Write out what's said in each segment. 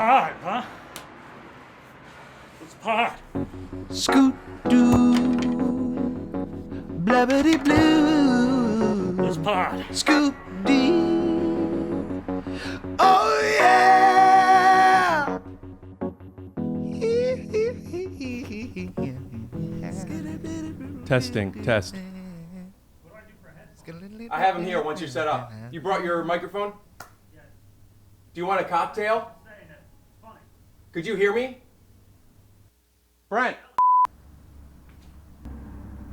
pod, huh? It's pod. Scoot doo, blabbity blue. It's pod. Scoop dee. Oh yeah. Testing, test. I have him here once you're set up. You brought your microphone? Yes. Do you want a cocktail? Saying it. Funny. Could you hear me? Brent.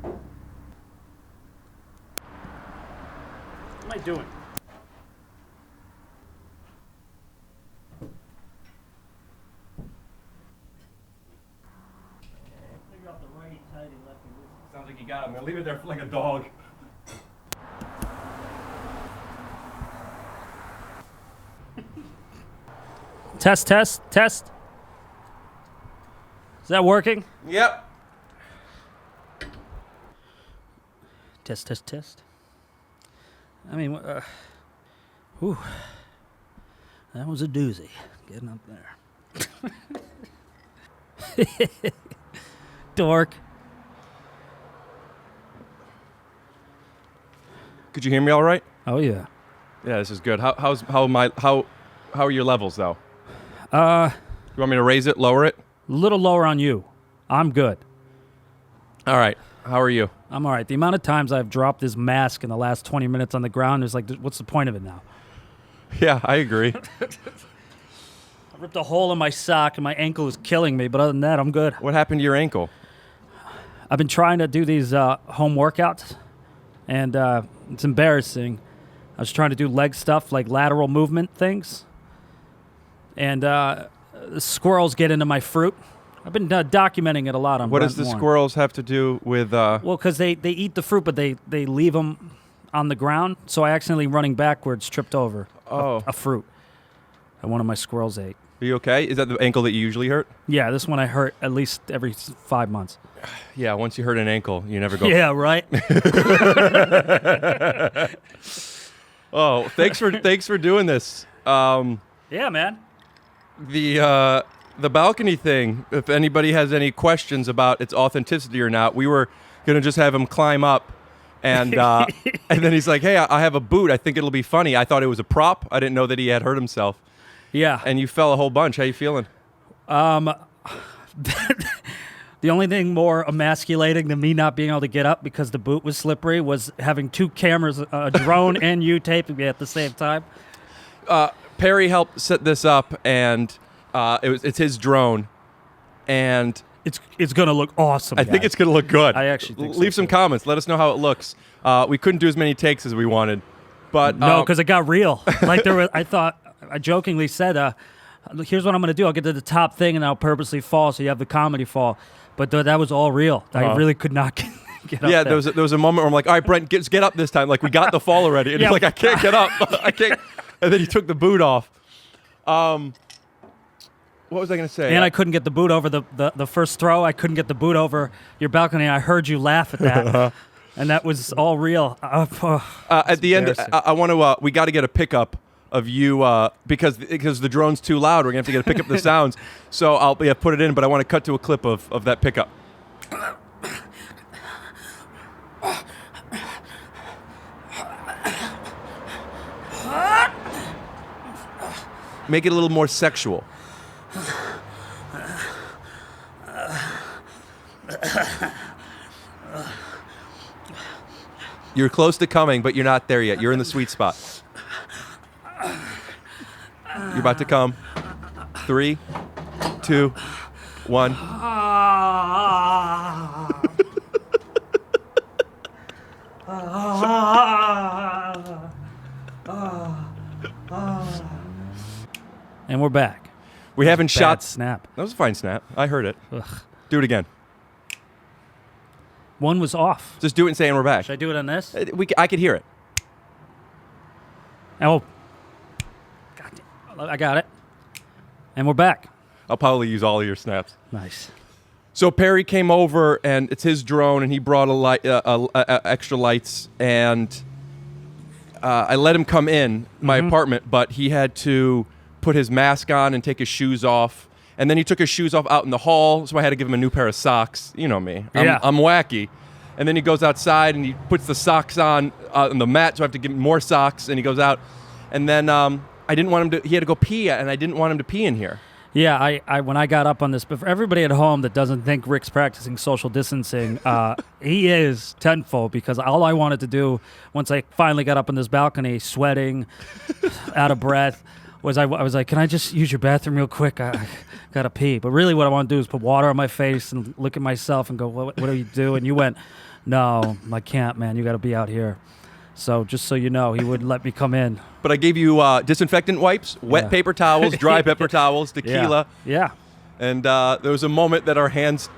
What am I doing? Figure out the righty, tighty, lefty, loosey. Sounds like you got him. Now leave it there like a dog. Test, test, test. Is that working? Yep. Test, test, test. I mean, whew. That was a doozy, getting up there. Dork. Could you hear me all right? Oh, yeah. Yeah, this is good. How are your levels though? You want me to raise it, lower it? A little lower on you. I'm good. All right. How are you? I'm all right. The amount of times I've dropped this mask in the last 20 minutes on the ground is like, what's the point of it now? Yeah, I agree. I ripped a hole in my sock and my ankle is killing me, but other than that, I'm good. What happened to your ankle? I've been trying to do these home workouts, and it's embarrassing. I was trying to do leg stuff, like lateral movement things, and the squirrels get into my fruit. I've been documenting it a lot on What Brent does the Morin. squirrels have to do with... Well, because they eat the fruit, but they leave them on the ground, so I accidentally, running backwards, tripped over a fruit that one of my squirrels ate. Are you okay? Is that the ankle that you usually hurt? Yeah, this one I hurt at least every 5 months. Yeah, once you hurt an ankle, you never go... Yeah, right? Oh, thanks for doing this. Yeah, man. The balcony thing, if anybody has any questions about its authenticity or not, we were going to just have him climb up and and then he's like, hey, I have a boot. I think it'll be funny. I thought it was a prop. I didn't know that he had hurt himself. Yeah. And you fell a whole bunch. How you feeling? The only thing more emasculating than me not being able to get up because the boot was slippery was having two cameras, a drone and you taping me at the same time. Perry helped set this up, and it's his drone, and it's gonna look awesome. I think it's gonna look good. I actually think so, leave some too. comments. Let us know how it looks. We couldn't do as many takes as we wanted, but No, because it got real. Like I jokingly said, here's what I'm gonna do. I'll get to the top thing and I'll purposely fall so you have the comedy fall. But that was all real. I really could not get up. yeah, there. there was a moment where I'm like, all right, Brent, get up this time. Like we got the fall already, and Yeah. he's like, I can't get up. I can't. And then he took the boot off. What was I gonna say? And I couldn't get the boot over the first throw. I couldn't get the boot over your balcony. I heard you laugh at that. And that was all real. At the end, I want to. We got to get a pickup of you because the drone's too loud. We're gonna have to get a pickup of the sounds. So I'll put it in, but I want to cut to a clip of that pickup. Make it a little more sexual. You're close to coming, but you're not there yet. You're in the sweet spot. You're about to come. 3, 2, 1. And we're back. We haven't Bad shot. snap. That was a fine snap. I heard it. Ugh. Do it again. One was off. Just do it and say, and we're back. Should I do it on this? I could hear it. Oh. God damn. I got it. And we're back. I'll probably use all of your snaps. Nice. So Perry came over, and it's his drone, and he brought extra lights, and I let him come in my apartment, but he had to put his mask on and take his shoes off. And then he took his shoes off out in the hall, so I had to give him a new pair of socks. You know me. I'm wacky. And then he goes outside and he puts the socks on the mat, so I have to give him more socks. And he goes out. And then I didn't want him to, he had to go pee, and I didn't want him to pee in here. Yeah, I when I got up on this, but for everybody at home that doesn't think Rick's practicing social distancing, he is tenfold, because all I wanted to do once I finally got up on this balcony, sweating, out of breath, was I was like, can I just use your bathroom real quick? I gotta pee. But really what I want to do is put water on my face and look at myself and go, what do you do? And you went, no, I can't, man. You got to be out here. So just so you know, he wouldn't let me come in. But I gave you disinfectant wipes, wet paper towels, dry paper towels, tequila. Yeah. And there was a moment that our hands,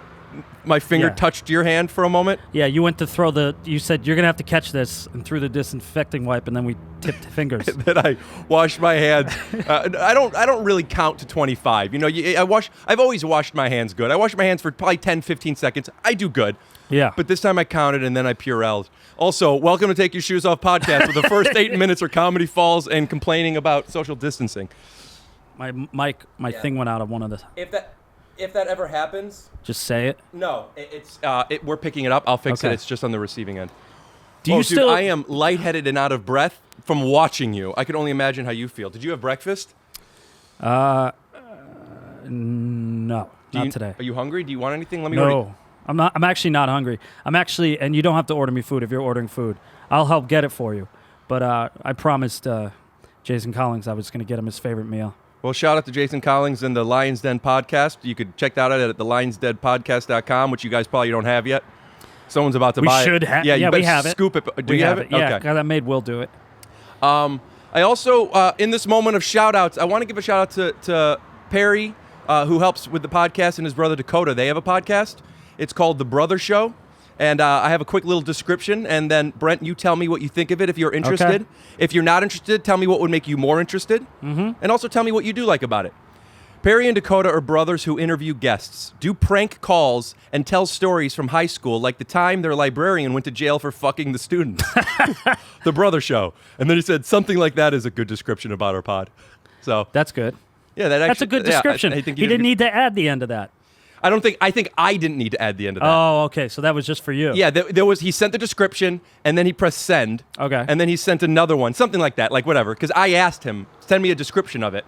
my finger touched your hand for a moment. Yeah, you went to throw you said, you're going to have to catch this, and threw the disinfecting wipe, and then we tipped fingers. Then I washed my hands. I don't really count to 25. You know, I've always washed my hands good. I wash my hands for probably 10, 15 seconds. I do good. Yeah. But this time I counted, and then I Purelled. Also, welcome to Take Your Shoes Off podcast, where the first 8 minutes are comedy falls and complaining about social distancing. My thing went out of one of the... If that ever happens... Just say it? No, we're picking it up. I'll fix it. It's just on the receiving end. Dude, I am lightheaded and out of breath from watching you. I can only imagine how you feel. Did you have breakfast? No, not today. Are you hungry? Do you want anything? Let me No. I'm not. I'm actually not hungry. And you don't have to order me food if you're ordering food. I'll help get it for you. But I promised Jason Collins I was going to get him his favorite meal. Well, shout out to Jason Collins and the Lions Den podcast. You could check that out at thelionsdenpodcast.com, which you guys probably don't have yet. Someone's about to buy it. We should have. Yeah, we have it. Scoop it. Do you have it? Yeah, okay. that made Will do it. I also, in this moment of shout-outs, I want to give a shout-out to Perry, who helps with the podcast, and his brother Dakota. They have a podcast. It's called The Brother Show. And I have a quick little description, and then, Brent, you tell me what you think of it if you're interested. Okay. If you're not interested, tell me what would make you more interested. Mm-hmm. And also tell me what you do like about it. Perry and Dakota are brothers who interview guests, do prank calls, and tell stories from high school, like the time their librarian went to jail for fucking the students. The Brother Show. And then he said, something like that is a good description about our pod. So that's good. Yeah, that's a good description. I think he didn't need to add the end of that. I think I didn't need to add the end of that. Oh, okay. So that was just for you. Yeah, he sent the description, and then he pressed send. Okay. And then he sent another one, something like that, like whatever. Because I asked him, send me a description of it.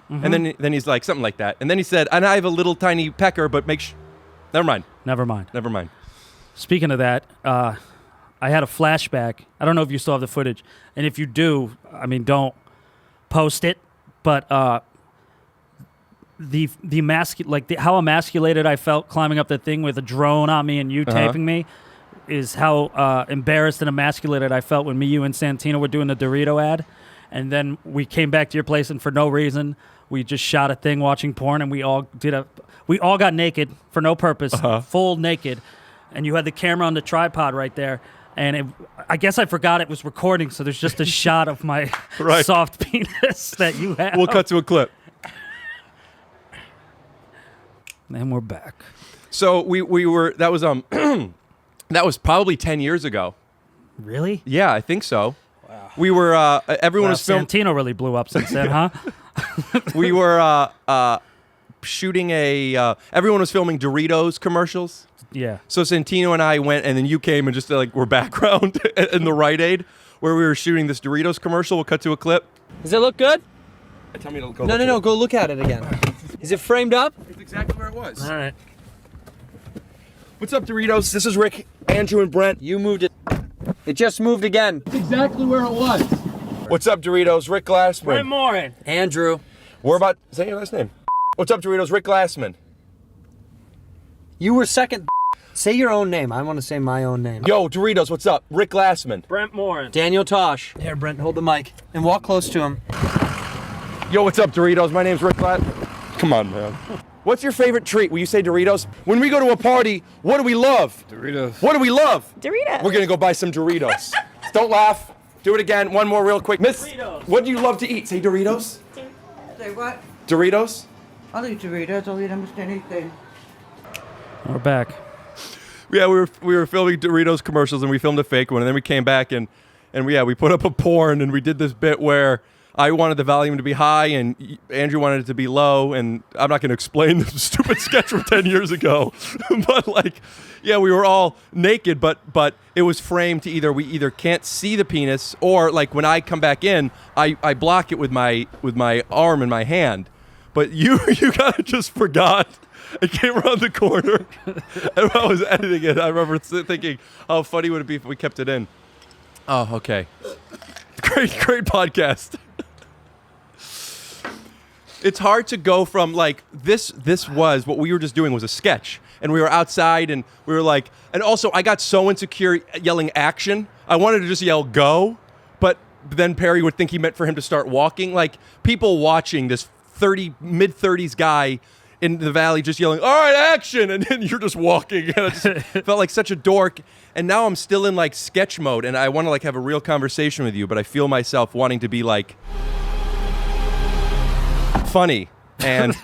Mm-hmm. And then he's like, something like that. And then he said, and I have a little tiny pecker, but Never mind. Never mind. Speaking of that, I had a flashback. I don't know if you still have the footage. And if you do, I mean, don't post it. But how emasculated I felt climbing up the thing with a drone on me and you taping me is how embarrassed and emasculated I felt when me, you, and Santino were doing the Dorito ad. And then we came back to your place, and for no reason, we just shot a thing watching porn, and we all got naked for no purpose, full naked. And you had the camera on the tripod right there. And I guess I forgot it was recording, so there's just a shot of my soft penis that you have. We'll cut to a clip. And we're back. So we were that was probably 10 years ago. Really? Yeah, I think so. Wow. We were everyone was filming. Santino really blew up since then, huh? We were shooting everyone was filming Doritos commercials. Yeah. So Santino and I went, and then you came and just were background in the Rite Aid where we were shooting this Doritos commercial. We'll cut to a clip. Does it look good? Tell me to go. No. Go look at it again. Is it framed up? It's exactly where it was. All right. What's up, Doritos? This is Rick, Andrew, and Brent. You moved it. It just moved again. It's exactly where it was. What's up, Doritos? Rick Glassman. Brent Morin. Andrew. Is that your last name? What's up, Doritos? Rick Glassman. You were second. Say your own name. I want to say my own name. Yo, Doritos, what's up? Rick Glassman. Brent Morin. Daniel Tosh. Here, Brent, hold the mic and walk close to him. Yo, what's up, Doritos? My name's Rick Glassman. Come on, man. What's your favorite treat? Will you say Doritos? When we go to a party, what do we love? Doritos. What do we love? Doritos. We're gonna go buy some Doritos. Don't laugh. Do it again. One more real quick. Miss, Doritos. What do you love to eat? Say Doritos. Say what? Doritos? I'll eat Doritos. I'll eat almost anything. We're back. Yeah, we were filming Doritos commercials, and we filmed a fake one, and then we came back and we put up a porn, and we did this bit where I wanted the volume to be high, and Andrew wanted it to be low. And I'm not going to explain the stupid sketch from 10 years ago, but like, yeah, we were all naked, but it was framed to we either can't see the penis, or like when I come back in, I block it with my arm and my hand. But you kind of just forgot. It came around the corner, and I was editing it, I remember thinking, how funny would it be if we kept it in? Oh, okay. Great podcast. It's hard to go from like this was what we were just doing was a sketch, and we were outside, and we were like, and also I got so insecure yelling action. I wanted to just yell go, but then Perry would think he meant for him to start walking. Like people watching this mid-30s guy in the valley just yelling, all right, action, and then you're just walking. And I just felt like such a dork. And now I'm still in like sketch mode, and I want to like have a real conversation with you, but I feel myself wanting to be like funny, and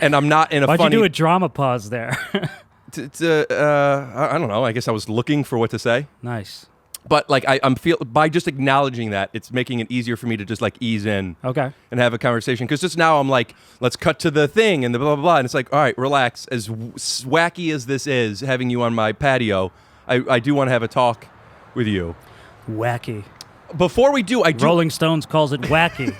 I'm not in a Why'd funny. you do a drama pause there? I don't know. I guess I was looking for what to say. Nice. But like I'm by just acknowledging that, it's making it easier for me to just like ease in, Okay. and have a conversation. Because just now I'm like, let's cut to the thing and the blah blah blah, and it's like, all right, relax. As wacky as this is, having you on my patio, I do want to have a talk with you. Wacky. Before we do, Rolling Stones calls it wacky.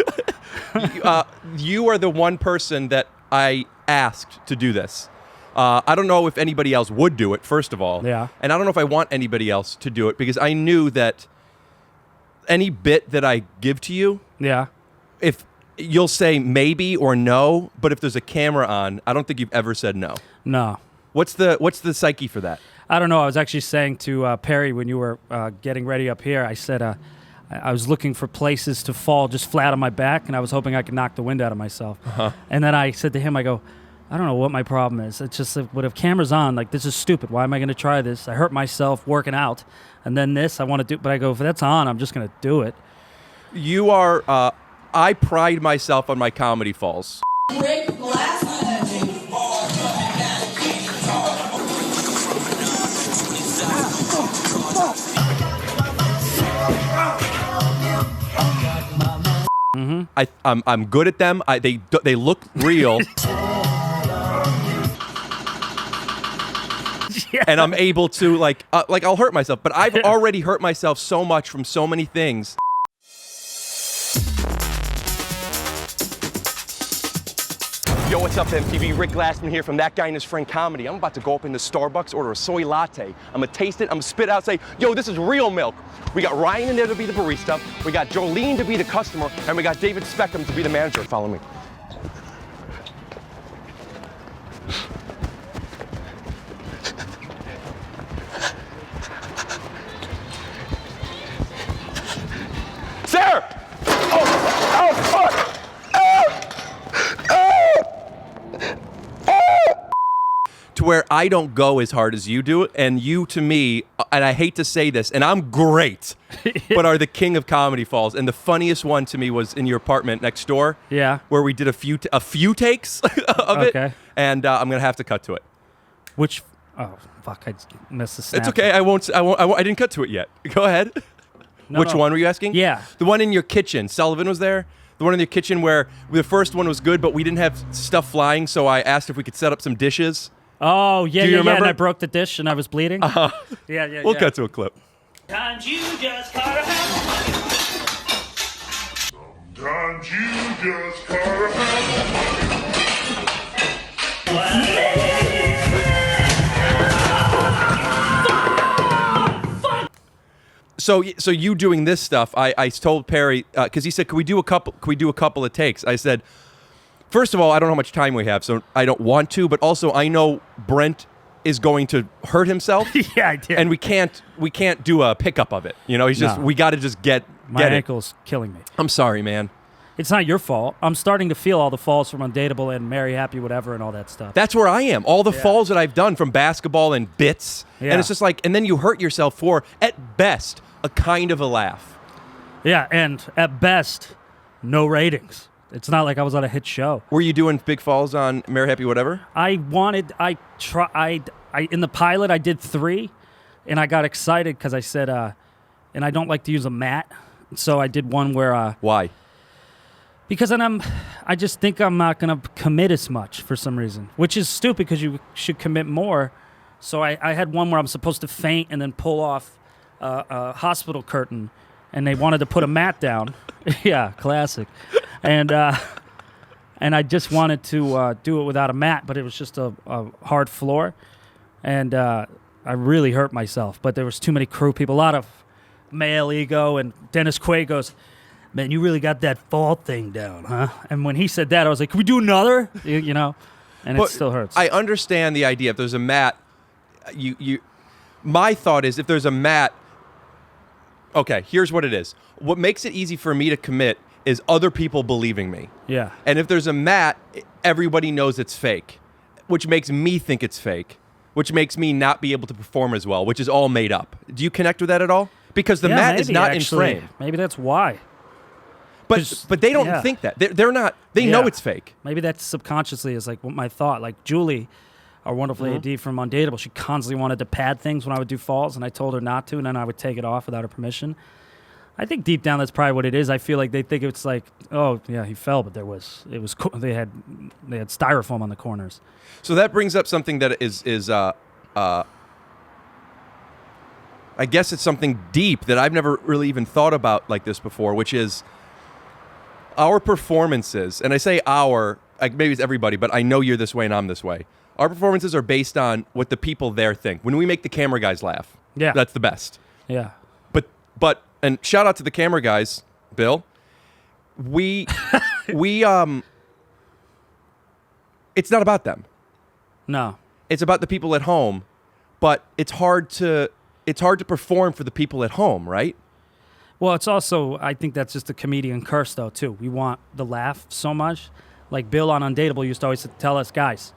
You are the one person that I asked to do this. I don't know if anybody else would do it, first of all. Yeah. And I don't know if I want anybody else to do it, because I knew that any bit that I give to you, Yeah. if you'll say maybe or no, but if there's a camera on, I don't think you've ever said no. No. What's the psyche for that? I don't know. I was actually saying to Perry when you were getting ready up here, I said I was looking for places to fall just flat on my back, and I was hoping I could knock the wind out of myself. Uh-huh. And then I said to him, I go, I don't know what my problem is. It's just that, but if camera's on, like, this is stupid. Why am I going to try this? I hurt myself working out. And then this, I want to do, but I go, if that's on, I'm just going to do it. You are, I pride myself on my comedy falls. I'm good at them. They look real. Yeah. And I'm able to like I'll hurt myself, but I've already hurt myself so much from so many things. Yo, what's up, MTV? Rick Glassman here from That Guy and His Friend Comedy. I'm about to go up into Starbucks, order a soy latte. I'm gonna taste it, I'm gonna spit out, say, yo, this is real milk. We got Ryan in there to be the barista, we got Jolene to be the customer, and we got David Speckham to be the manager. Follow me. Sir! Oh, fuck! To where I don't go as hard as you do, and you to me, and I hate to say this, and I'm great, but are the king of comedy falls. And the funniest one to me was in your apartment next door, Yeah. where we did a few takes of it, Okay. and I'm gonna have to cut to it. Which, oh, fuck, I missed the snap. It's okay. I didn't cut to it yet. Go ahead. No, Which no. one were you asking? Yeah. The one in your kitchen. Sullivan was there. The one in your kitchen where the first one was good, but we didn't have stuff flying, so I asked if we could set up some dishes. Oh, yeah, Do you yeah, remember? and I broke the dish and I was bleeding. Yeah. We'll cut to a clip. Sometimes you just gotta have Sometimes you just gotta have So you doing this stuff? I told Perry because he said, "Can we do a couple of takes?" I said, first of all, I don't know how much time we have, so I don't want to. But also, I know Brent is going to hurt himself. Yeah, I did. And we can't do a pickup of it. You know, we got to just get My it. ankle's killing me. I'm sorry, man. It's not your fault. I'm starting to feel all the falls from Undateable and Marry Happy Whatever and all that stuff. That's where I am. All the falls that I've done from basketball and bits, Yeah. and it's just like, and then you hurt yourself for, at best, a kind of a laugh. Yeah, and at best, no ratings. It's not like I was on a hit show. Were you doing big falls on Marry Happy Whatever? In the pilot, I did 3, and I got excited because I said, and I don't like to use a mat, so I did one where, Why? Because then I just think I'm not going to commit as much for some reason, which is stupid because you should commit more. So I had one where I'm supposed to faint and then pull off a hospital curtain, and they wanted to put a mat down. Yeah, classic. And I just wanted to do it without a mat, but it was just a hard floor. And I really hurt myself, but there was too many crew people, a lot of male ego, and Dennis Quaid goes, "Man, you really got that fall thing down, huh?" And when he said that, I was like, "Can we do another?" You know, and But it still hurts. I understand the idea. If there's a mat, my thought is if there's a mat, okay, here's what it is. What makes it easy for me to commit is other people believing me. Yeah. And if there's a mat, everybody knows it's fake, which makes me think it's fake, which makes me not be able to perform as well, which is all made up. Do you connect with that at all? Because the Yeah, mat is maybe, not actually. in frame. Maybe that's why. 'Cause- But they don't yeah. think that. They're not. They know Yeah. it's fake. Maybe that's subconsciously is like what my thought. Like Julie, our wonderful AD from Undateable, she constantly wanted to pad things when I would do falls, and I told her not to, and then I would take it off without her permission. I think deep down that's probably what it is. I feel like they think it's like, oh yeah, he fell, but they had styrofoam on the corners. So that brings up something that is I guess it's something deep that I've never really even thought about like this before, which is our performances. And I say our, like maybe it's everybody, but I know you're this way and I'm this way. Our performances are based on what the people there think. When we make the camera guys laugh, Yeah. that's the best. Yeah. But and shout out to the camera guys, Bill. We it's not about them. No. It's about the people at home, but it's hard to perform for the people at home, right? Well, it's also, I think that's just a comedian curse, though, too. We want the laugh so much. Like Bill on Undateable used to always tell us, guys,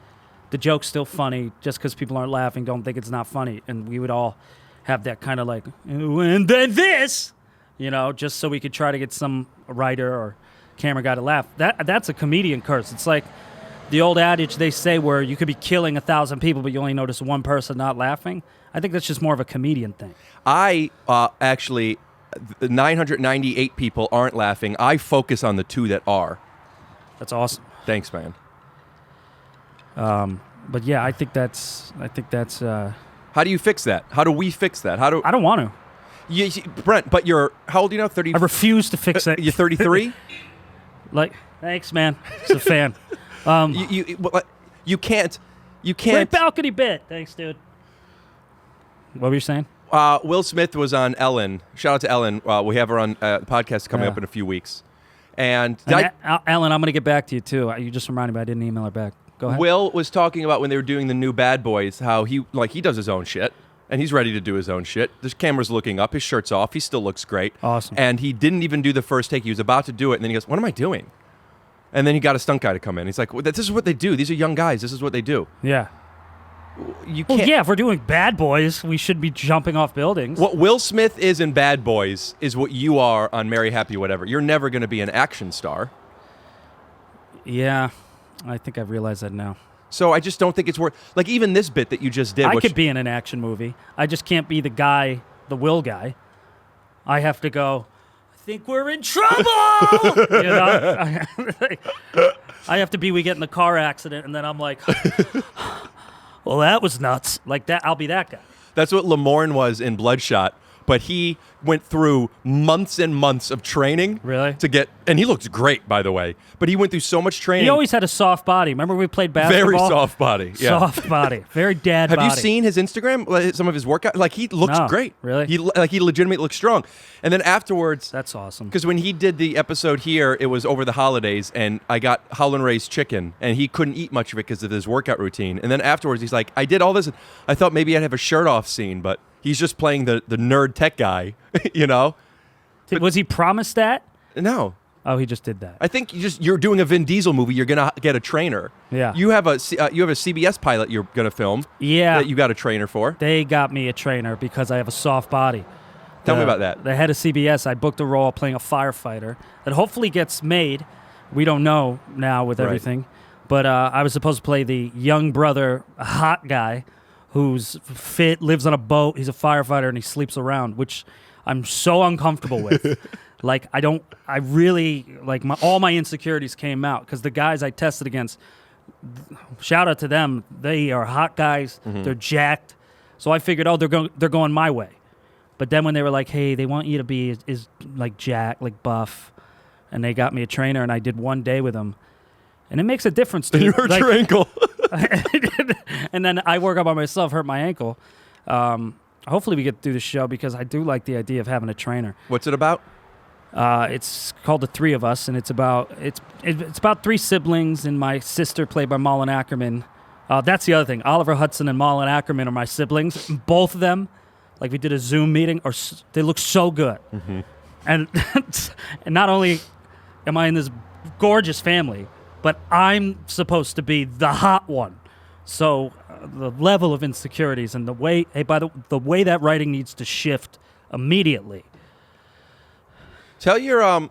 the joke's still funny. Just because people aren't laughing, don't think it's not funny. And we would all have that kind of like, and then this, you know, just so we could try to get some writer or camera guy to laugh. That's a comedian curse. It's like the old adage they say where you could be killing 1,000 people, but you only notice one person not laughing. I think that's just more of a comedian thing. I actually, the 998 people aren't laughing. I focus on the 2 that are. That's awesome. Thanks, man. But yeah, I think that's. How do you fix that? How do we fix that? I don't want to. Brent, but you're, how old are you now? 30? I refuse to fix it. You're 33? Like, thanks, man. Just a fan. You can't. Great balcony bit. Thanks, dude. What were you saying? Will Smith was on Ellen. Shout out to Ellen. We have her on the podcast coming up in a few weeks. And Alan, I'm going to get back to you, too. You just reminded me I didn't email her back. Go ahead. Will was talking about when they were doing the new Bad Boys, how he does his own shit, and he's ready to do his own shit. The camera's looking up, his shirt's off, he still looks great. Awesome. And he didn't even do the first take. He was about to do it, and then he goes, "What am I doing?" And then he got a stunt guy to come in. He's like, well, "This is what they do. These are young guys. This is what they do." Yeah. You Well, can't. yeah, if we're doing Bad Boys, we should be jumping off buildings. What Will Smith is in Bad Boys is what you are on Merry Happy Whatever. You're never going to be an action star. Yeah, I think I've realized that now. So I just don't think it's worth. Like even this bit that you just did. I which, could be in an action movie. I just can't be the guy, the Will guy. I have to go, I think we're in trouble! You know? I have to be, we get in the car accident, and then I'm like, well, that was nuts. Like that, I'll be that guy. That's what Lamorne was in Bloodshot. But he went through months and months of training. Really? To get, and he looks great, by the way. But he went through so much training. He always had a soft body. Remember we played basketball? Very soft body. Yeah. Soft body. Very dad body. Have you seen his Instagram? Like, some of his workout? Like he looks No, great. really? He legitimately looks strong. And then afterwards, That's awesome. because when he did the episode here, it was over the holidays, and I got Howlin' Ray's chicken, and he couldn't eat much of it because of his workout routine. And then afterwards, he's like, I did all this. I thought maybe I'd have a shirt off scene, but he's just playing the nerd tech guy, you know? Was he promised that? No. Oh, he just did that. I think you're doing a Vin Diesel movie. You're gonna get a trainer. Yeah. You have a CBS pilot you're gonna film. Yeah. That you got a trainer for. They got me a trainer because I have a soft body. Tell me about that. The head of CBS, I booked a role playing a firefighter that hopefully gets made. We don't know now with Right. everything. But I was supposed to play the young brother, a hot guy who's fit, lives on a boat. He's a firefighter, and he sleeps around, which I'm so uncomfortable with. Like I really like all my insecurities came out because the guys I tested against. Shout out to them. They are hot guys. They're jacked. So I figured, they're going my way. But then when they were like, hey, they want you to be is like jack, like buff, and they got me a trainer, and I did 1 day with them, and it makes a difference to You hurt your ankle. and then I work out by myself, hurt my ankle. Hopefully we get through the show because I do like the idea of having a trainer. What's it about? It's called The Three of Us, and it's about 3 siblings and my sister, played by Malin Ackerman. That's the other thing. Oliver Hudson and Malin Ackerman are my siblings. Both of them, like we did a Zoom meeting, they look so good. And and not only am I in this gorgeous family, but I'm supposed to be the hot one. So the level of insecurities and the way the way that writing needs to shift immediately. Tell your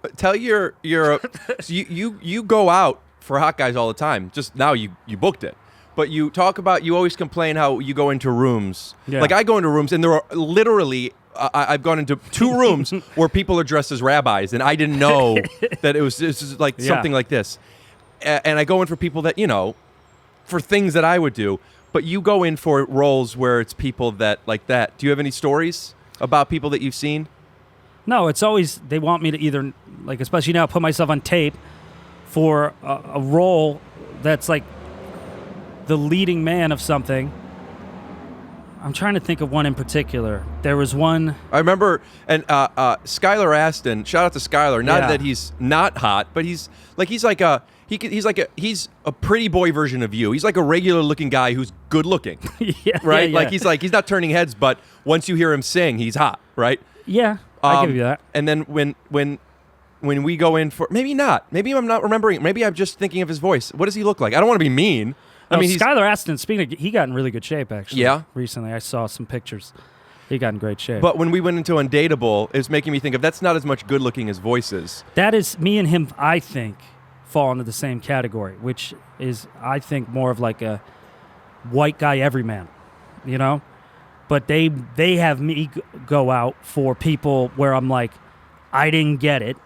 you go out for hot guys all the time. Just now you booked it. But you talk about, you always complain how you go into rooms. Yeah. Like I go into rooms and there are literally I've gone into 2 rooms where people are dressed as rabbis and I didn't know that it was like something like this. And I go in for people that, for things that I would do, but you go in for roles where it's people that like that. Do you have any stories about people that you've seen? No, it's always they want me to either, like, especially now, put myself on tape for a role that's like the leading man of something. I'm trying to think of one in particular. There was one. I remember, and Skylar Aston. Shout out to Skylar. Not that he's not hot, but he's a pretty boy version of you. He's like a regular looking guy who's good looking, right? Yeah. Like he's not turning heads, but once you hear him sing, he's hot, right? Yeah, I give you that. And then when we go in for, maybe not, maybe I'm not remembering, maybe I'm just thinking of his voice. What does he look like? I don't want to be mean. I mean, Skylar Aston, speaking of, he got in really good shape, actually. Yeah? Recently, I saw some pictures. He got in great shape. But when we went into Undateable, it was making me think of, that's not as much good looking as voices. That is, me and him, I think, fall into the same category, which is, I think, more of like a white guy everyman, But they have me go out for people where I'm like, I didn't get it,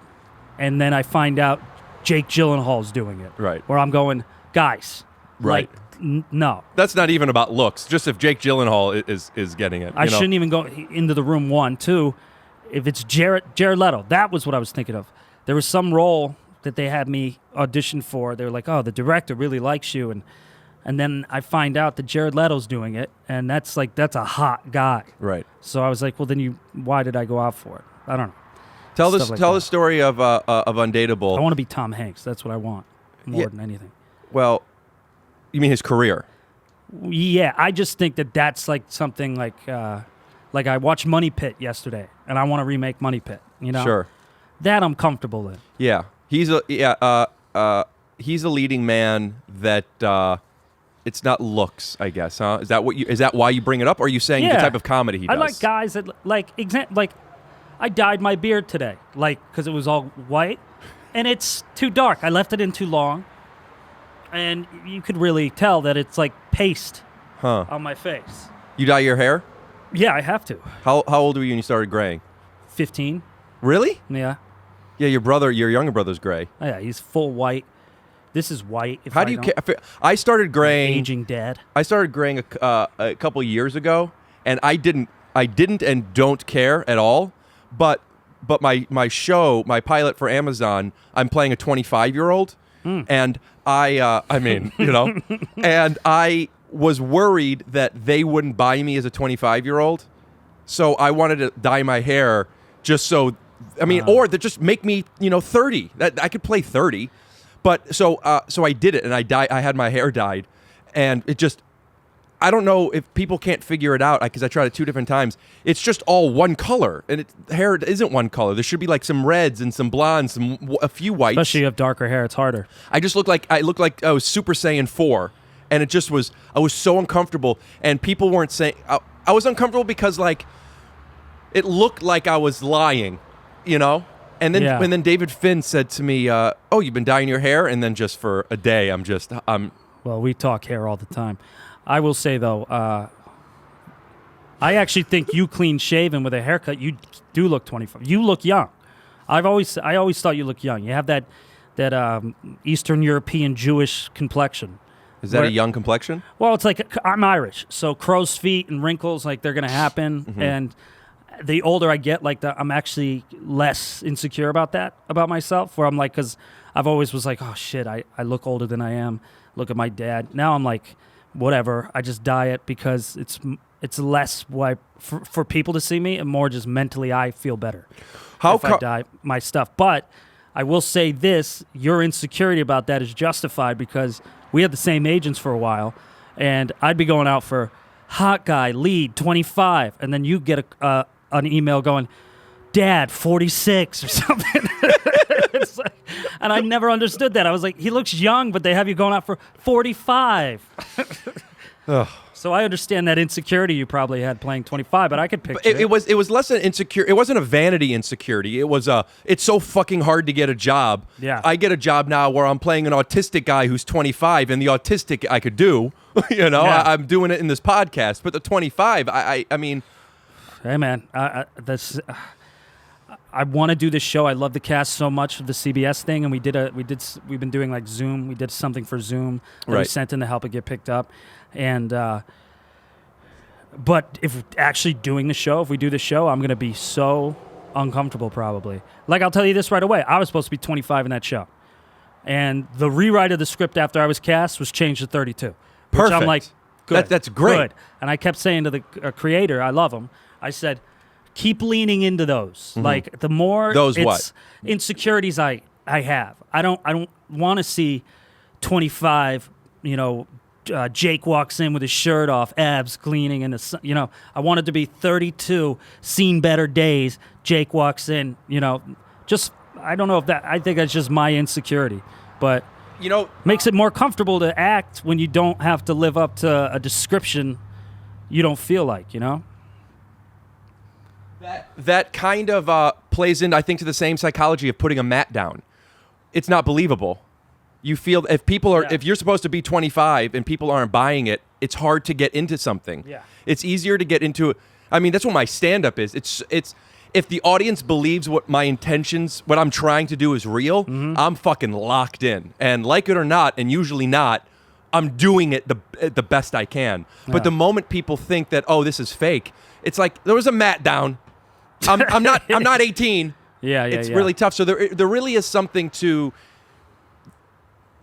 and then I find out Jake Gyllenhaal's doing it. Right. Where I'm going, guys, right. No. That's not even about looks. Just if Jake Gyllenhaal is getting it. I shouldn't even go into the room. 1, 2. If it's Jared Leto, that was what I was thinking of. There was some role that they had me audition for. They were like, oh, the director really likes you, and then I find out that Jared Leto's doing it, and that's a hot guy. Right. So I was like, well, then why did I go out for it? I don't know. Tell Stuff the story of Undateable. I want to be Tom Hanks. That's what I want more than anything. Well, you mean his career? Yeah, I just think that that's like something like I watched Money Pit yesterday, and I want to remake Money Pit. Sure. That I'm comfortable in. Yeah, he's a leading man that it's not looks, I guess, huh? Is that why you bring it up? Or are you saying the type of comedy he does? I like guys that like I dyed my beard today, because it was all white, and it's too dark. I left it in too long, and you could really tell that it's like paste on my face. You dye your hair? Yeah, I have to. How old were you when you started graying? 15. Really? Yeah. Yeah, your younger brother's gray. Oh, yeah, he's full white. This is white. How do you? I started graying. Aging dead. I started graying a couple years ago, and I didn't and don't care at all. But my pilot for Amazon, I'm playing a 25-year-old, and I mean, and I was worried that they wouldn't buy me as a 25-year-old, so I wanted to dye my hair just so. I mean, or that just make me 30. That I could play 30, but so I did it, and I had my hair dyed, and it just. I don't know if people can't figure it out because I tried it 2 different times. It's just all one color, and hair isn't one color. There should be like some reds and some blondes, a few whites. Especially if you have darker hair, it's harder. I just looked like I was Super Saiyan 4, and it just was. I was so uncomfortable, and people weren't saying. I was uncomfortable because like it looked like I was lying, And then David Finn said to me, "Oh, you've been dyeing your hair," and then just for a day, I'm. Well, we talk hair all the time. I will say, though, I actually think you clean shaven with a haircut, you do look 25. You look young. I always thought you looked young. You have that Eastern European Jewish complexion. Is that a young complexion? Well, it's like I'm Irish, so crow's feet and wrinkles, like they're gonna happen. Mm-hmm. And the older I get, like I'm actually less insecure about myself. Where I'm like, because I've always was like, oh shit, I look older than I am. Look at my dad. Now I'm like, whatever. I just diet because it's less for people to see me and more just mentally I feel better if I die my stuff. But I will say this: your insecurity about that is justified because we had the same agents for a while, and I'd be going out for hot guy, lead, 25, and then you get an email going, Dad, 46 or something. It's like, and I never understood that. I was like, he looks young, but they have you going out for 45. So I understand that insecurity you probably had playing 25, but I could picture it was less an insecure. It wasn't a vanity insecurity. It was it's so fucking hard to get a job. Yeah. I get a job now where I'm playing an autistic guy who's 25, and the autistic I could do. You know, Yeah. I'm doing it in this podcast, but the 25, I mean, Hey man, I want to do this show. I love the cast so much of the CBS thing, and we've been doing like Zoom. We did something for Zoom that we Right. sent in to help it get picked up, and but if actually doing the show, if we do the show, I'm gonna be so uncomfortable probably. Like I'll tell you this right away. I was supposed to be 25 in that show, and the rewrite of the script after I was cast was changed to 32. Which I'm Perfect. like, good. That's great. Good. And I kept saying to the creator, I love him. I said, keep leaning into those. Like the more Those what? insecurities I have. I don't want to see 25. Jake walks in with his shirt off, abs gleaming in the sun. I want it to be 32. Seen better days. Jake walks in. Just I don't know if that. I think that's just my insecurity, but. Makes it more comfortable to act when you don't have to live up to a description you don't feel like, That kind of plays into, I think, to the same psychology of putting a mat down. It's not believable. You feel if you're supposed to be 25 and people aren't buying it, it's hard to get into something. Yeah. It's easier to get into it. I mean, that's what my stand-up is. It's if the audience believes what my intentions, what I'm trying to do is real, I'm fucking locked in. And like it or not, and usually not, I'm doing it the best I can. But the moment people think that, oh, this is fake, it's like there was a mat down. I'm not 18. Yeah. It's really tough. So there really is something to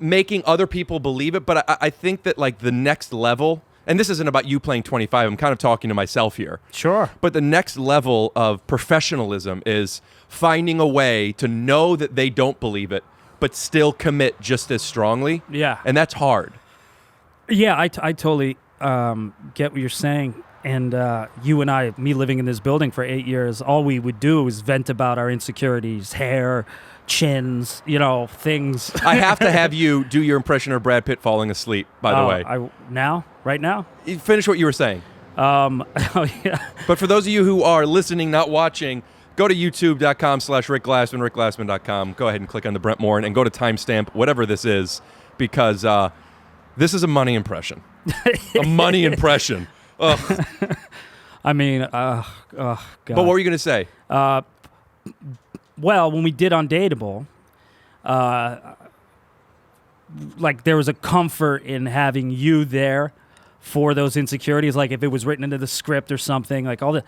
making other people believe it. But I think that like the next level, and this isn't about you playing 25. I'm kind of talking to myself here. Sure. But the next level of professionalism is finding a way to know that they don't believe it, but still commit just as strongly. Yeah. And that's hard. Yeah, I totally get what you're saying. And you and I, me living in this building for 8 years, all we would do is vent about our insecurities, hair, chins, things. I have to have you do your impression of Brad Pitt falling asleep, by the way. Right now? You finish what you were saying. Oh, yeah. But for those of you who are listening, not watching, go to youtube.com/Rick Glassman, rickglassman.com. Go ahead and click on the Brent Morin and go to timestamp, whatever this is, because this is a money impression. A money impression. Ugh. I mean, God. But what were you going to say? Well, when we did Undateable, like there was a comfort in having you there for those insecurities. Like if it was written into the script or something, like I'm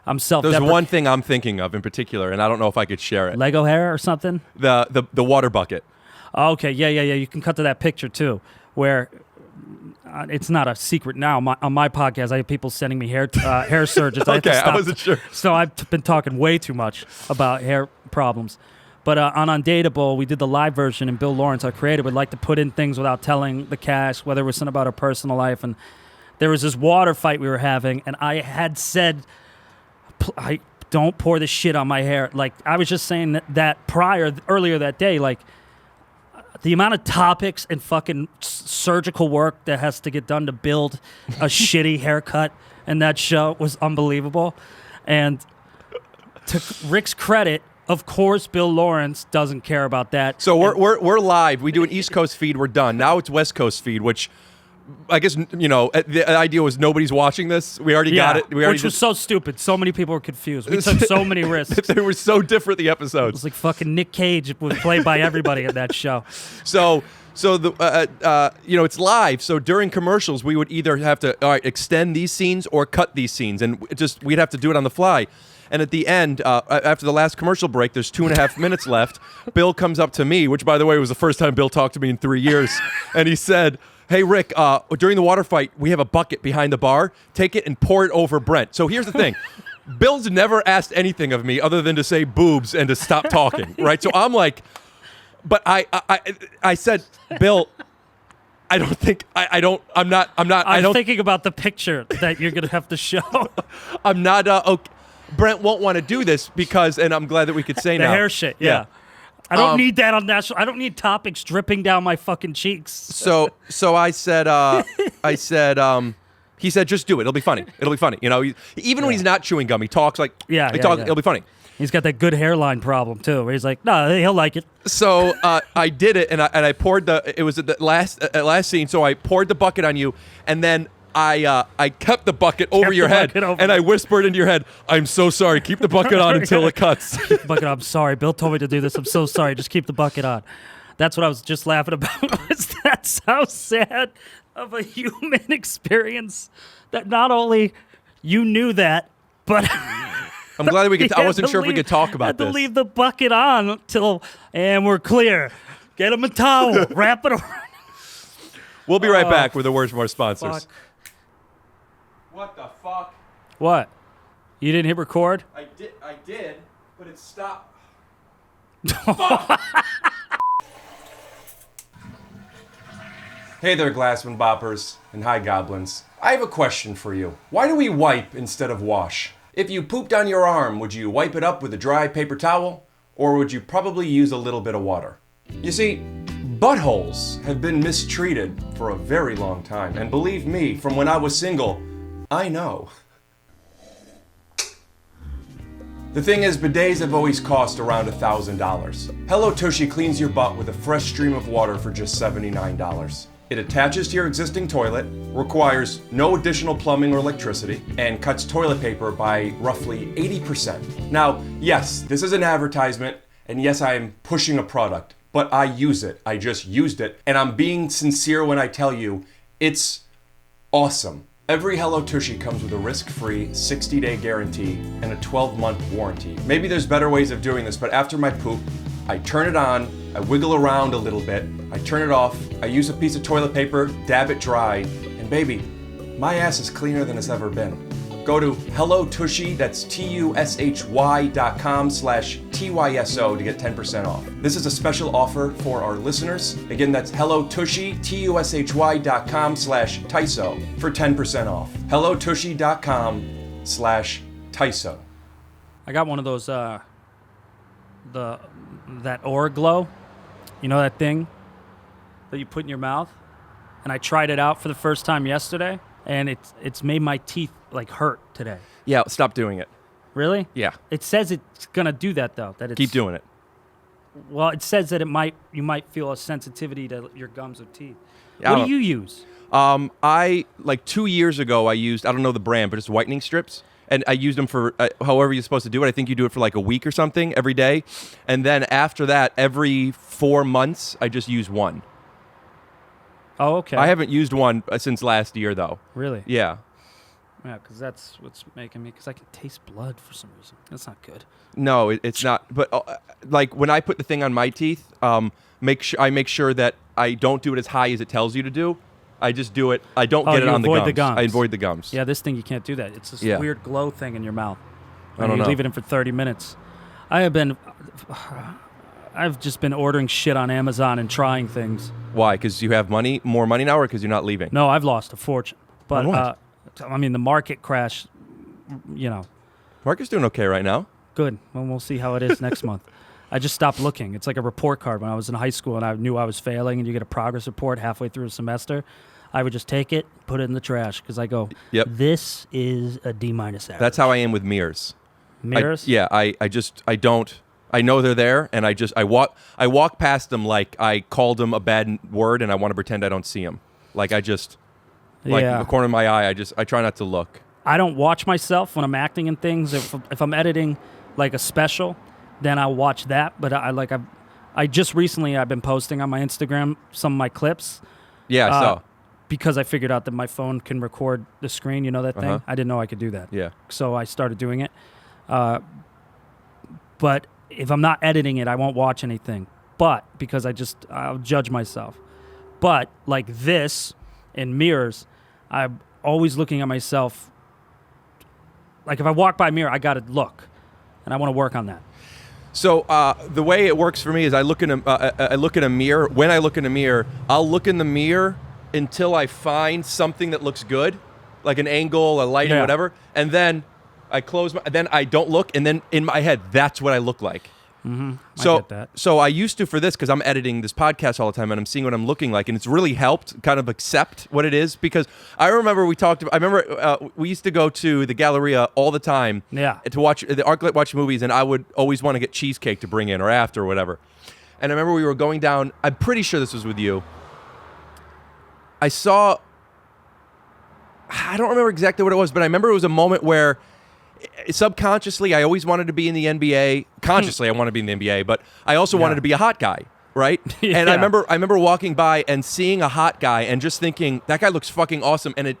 There's one thing I'm thinking of in particular, and I don't know if I could share it. Lego hair or something? The water bucket. Okay, yeah. You can cut to that picture too, where it's not a secret now. On my podcast, I have people sending me hair surgeons. I have to Okay, stop. I wasn't sure. So I've been talking way too much about hair problems. But on Undateable, we did the live version, and Bill Lawrence, our creator, would like to put in things without telling the cast, whether it was something about our personal life. And there was this water fight we were having, and I had said, I don't pour this shit on my hair. Like, I was just saying that earlier that day, like, the amount of topics and fucking surgical work that has to get done to build a shitty haircut in that show was unbelievable. And to Rick's credit, of course, Bill Lawrence doesn't care about that. So we're live. We do an East Coast feed. We're done. Now it's West Coast feed, which I guess, the idea was nobody's watching this. We already got it. Which was so stupid. So many people were confused. We took so many risks. They were so different, the It episodes. was like fucking Nick Cage was played by everybody in that show. So it's live. So during commercials, we would either have to extend these scenes or cut these scenes, and we'd have to do it on the fly. And at the end, after the last commercial break, there's 2.5 minutes left. Bill comes up to me, which, by the way, was the first time Bill talked to me in 3 years, and he said, "Hey Rick, during the water fight, we have a bucket behind the bar. Take it and pour it over Brent." So here's the thing. Bill's never asked anything of me other than to say boobs and to stop talking, right? So I'm like, but I said, Bill, I don't think I'm thinking about the picture that you're gonna have to show. I'm not okay. Brent won't want to do this because, and I'm glad that we could say The now. hair shit, yeah. I don't need that on national. I don't need topics dripping down my fucking cheeks. So I said, he said, just do it. It'll be funny. It'll be funny. Even when he's not chewing gum, he talks like, it'll be funny. He's got that good hairline problem too, where he's like, no, he'll like it. So I did it, and I poured it was at the last scene. So I poured the bucket on you, and then I kept the bucket over your head, and I whispered into your head, "I'm so sorry. Keep the bucket on until it cuts." Keep the bucket on. I'm sorry. Bill told me to do this. I'm so sorry. Just keep the bucket on. That's what I was just laughing about. That's how sad of a human experience that not only you knew that, but I'm glad I wasn't sure if we could talk about this. Had to leave the bucket on and we're clear. Get him a towel. Wrap it around. We'll be right back with the words from our sponsors. Fuck. What the fuck? What? You didn't hit record? I did, but it stopped. Hey there, Glassman boppers, and hi, goblins. I have a question for you. Why do we wipe instead of wash? If you pooped on your arm, would you wipe it up with a dry paper towel, or would you probably use a little bit of water? You see, buttholes have been mistreated for a very long time, and believe me, from when I was single, I know. The thing is, bidets have always cost around $1,000. Hello Tushy cleans your butt with a fresh stream of water for just $79. It attaches to your existing toilet, requires no additional plumbing or electricity, and cuts toilet paper by roughly 80%. Now, yes, this is an advertisement, and yes, I am pushing a product, but I use it. I just used it, and I'm being sincere when I tell you, it's awesome. Every Hello Tushy comes with a risk-free 60-day guarantee and a 12-month warranty. Maybe there's better ways of doing this, but after my poop, I turn it on, I wiggle around a little bit, I turn it off, I use a piece of toilet paper, dab it dry, and baby, my ass is cleaner than it's ever been. Go to HelloTushy, that's TUSHY.com/TYSO to get 10% off. This is a special offer for our listeners. Again, that's HelloTushy, TUSHY.com/TYSO for 10% off. HelloTushy.com/TYSO. I got one of those, that Orglow, you know that thing that you put in your mouth? And I tried it out for the first time yesterday, and it's made my teeth like hurt today. Yeah, stop doing it. Really? Yeah. It says it's gonna do that though. That it's, Keep doing it. Well, it says that you might feel a sensitivity to your gums or teeth. Yeah, What do you use? I, like 2 years ago, I used, I don't know the brand, but it's whitening strips. And I used them for however you're supposed to do it. I think you do it for like a week or something every day. And then after that, every 4 months, I just use one. Oh, okay. I haven't used one since last year, though. Really? Yeah. Yeah, because that's what's making me. Because I can taste blood for some reason. That's not good. No, it's not. But like when I put the thing on my teeth, I make sure that I don't do it as high as it tells you to do. I just do it. I don't get it on the gums. I avoid the gums. Yeah, this thing you can't do that. It's this weird glow thing in your mouth. I don't know. You leave it in for 30 minutes. I've just been ordering shit on Amazon and trying things. Why? Because you have more money now, or because you're not leaving? No, I've lost a fortune. But On what? I mean, the market crash. Market's doing okay right now. Good. Well, we'll see how it is next month. I just stopped looking. It's like a report card when I was in high school and I knew I was failing, and you get a progress report halfway through a semester. I would just take it, put it in the trash, because I go, this is a D- average. That's how I am with mirrors. Mirrors? I don't. I know they're there, and I walk past them like I called them a bad word, and I want to pretend I don't see them. Like I just. Like Yeah. the corner of my eye, I try not to look. I don't watch myself when I'm acting in things. If I'm editing like a special, then I'll watch that. But I just recently I've been posting on my Instagram some of my clips. Yeah, I saw. Because I figured out that my phone can record the screen. You know that thing? I didn't know I could do that. Yeah. So I started doing it. But if I'm not editing it, I won't watch anything. But because I'll judge myself. But like this in mirrors, I'm always looking at myself. Like if I walk by a mirror, I got to look, and I want to work on that. So the way it works for me is I look in a mirror. When I look in a mirror, I'll look in the mirror until I find something that looks good, like an angle, a lighting, whatever, and then I close then I don't look, and then in my head, that's what I look like. I get that. So I used to for this because I'm editing this podcast all the time and I'm seeing what I'm looking like, and it's really helped kind of accept what it is, because I remember we used to go to the Galleria all the time to watch the ArcLight watch movies, and I would always want to get cheesecake to bring in or after or whatever. And I remember we were going down, I'm pretty sure this was with you. I don't remember exactly what it was, but I remember it was a moment where subconsciously, I always wanted to be in the NBA. Consciously, I want to be in the NBA, but I also wanted to be a hot guy, right? And I remember walking by and seeing a hot guy and just thinking, that guy looks fucking awesome. And it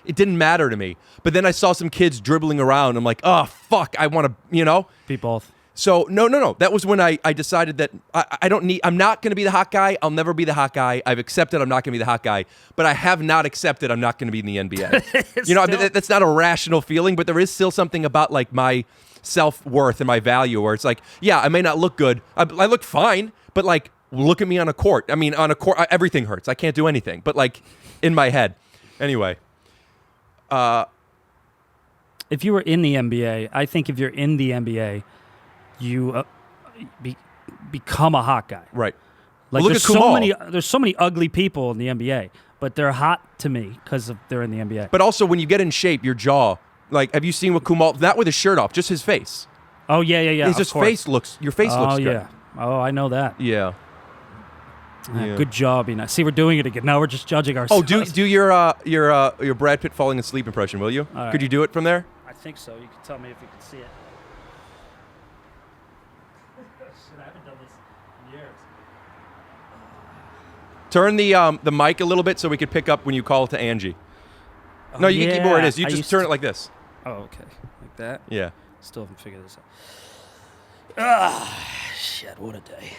didn't matter to me. But then I saw some kids dribbling around. I'm like, oh, fuck, I want to, Be both. So, no. That was when I decided that I'm not going to be the hot guy. I'll never be the hot guy. I've accepted I'm not going to be the hot guy. But I have not accepted I'm not going to be in the NBA. That's not a rational feeling, but there is still something about like my self-worth and my value where it's like, yeah, I may not look good. I look fine, but like, look at me on a court. I mean, on a court, everything hurts. I can't do anything. But like, in my head. Anyway. If you were in the NBA, I think if you're in the NBA, you become a hot guy. Right. Like Well, look at there's so many ugly people in the NBA, but they're hot to me because they're in the NBA. But also, when you get in shape, your jaw, like, have you seen what Kumal, not with his shirt off, just his face. Oh, yeah. Your face looks good. Oh, yeah. Oh, I know that. Yeah. Good job, Ina. See, we're doing it again. Now we're just judging ourselves. Oh, do your Brad Pitt falling asleep impression, will you? All Could right. you do it from there? I think so. You can tell me if you can see it. Shit, I haven't done this in years. Turn the mic a little bit so we could pick up when you call to Angie. No, you can keep where it is. You just turn it like this. Oh, okay. Like that? Yeah. Still haven't figured this out. Shit, what a day.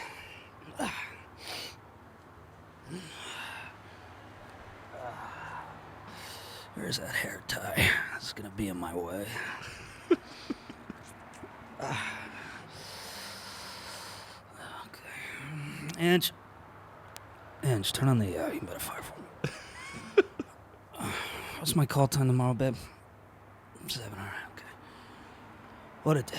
Where's that hair tie? It's gonna be in my way. Okay. Ange, turn on the humidifier for me. What's my call time tomorrow, babe? 7 hours. Okay. What a day.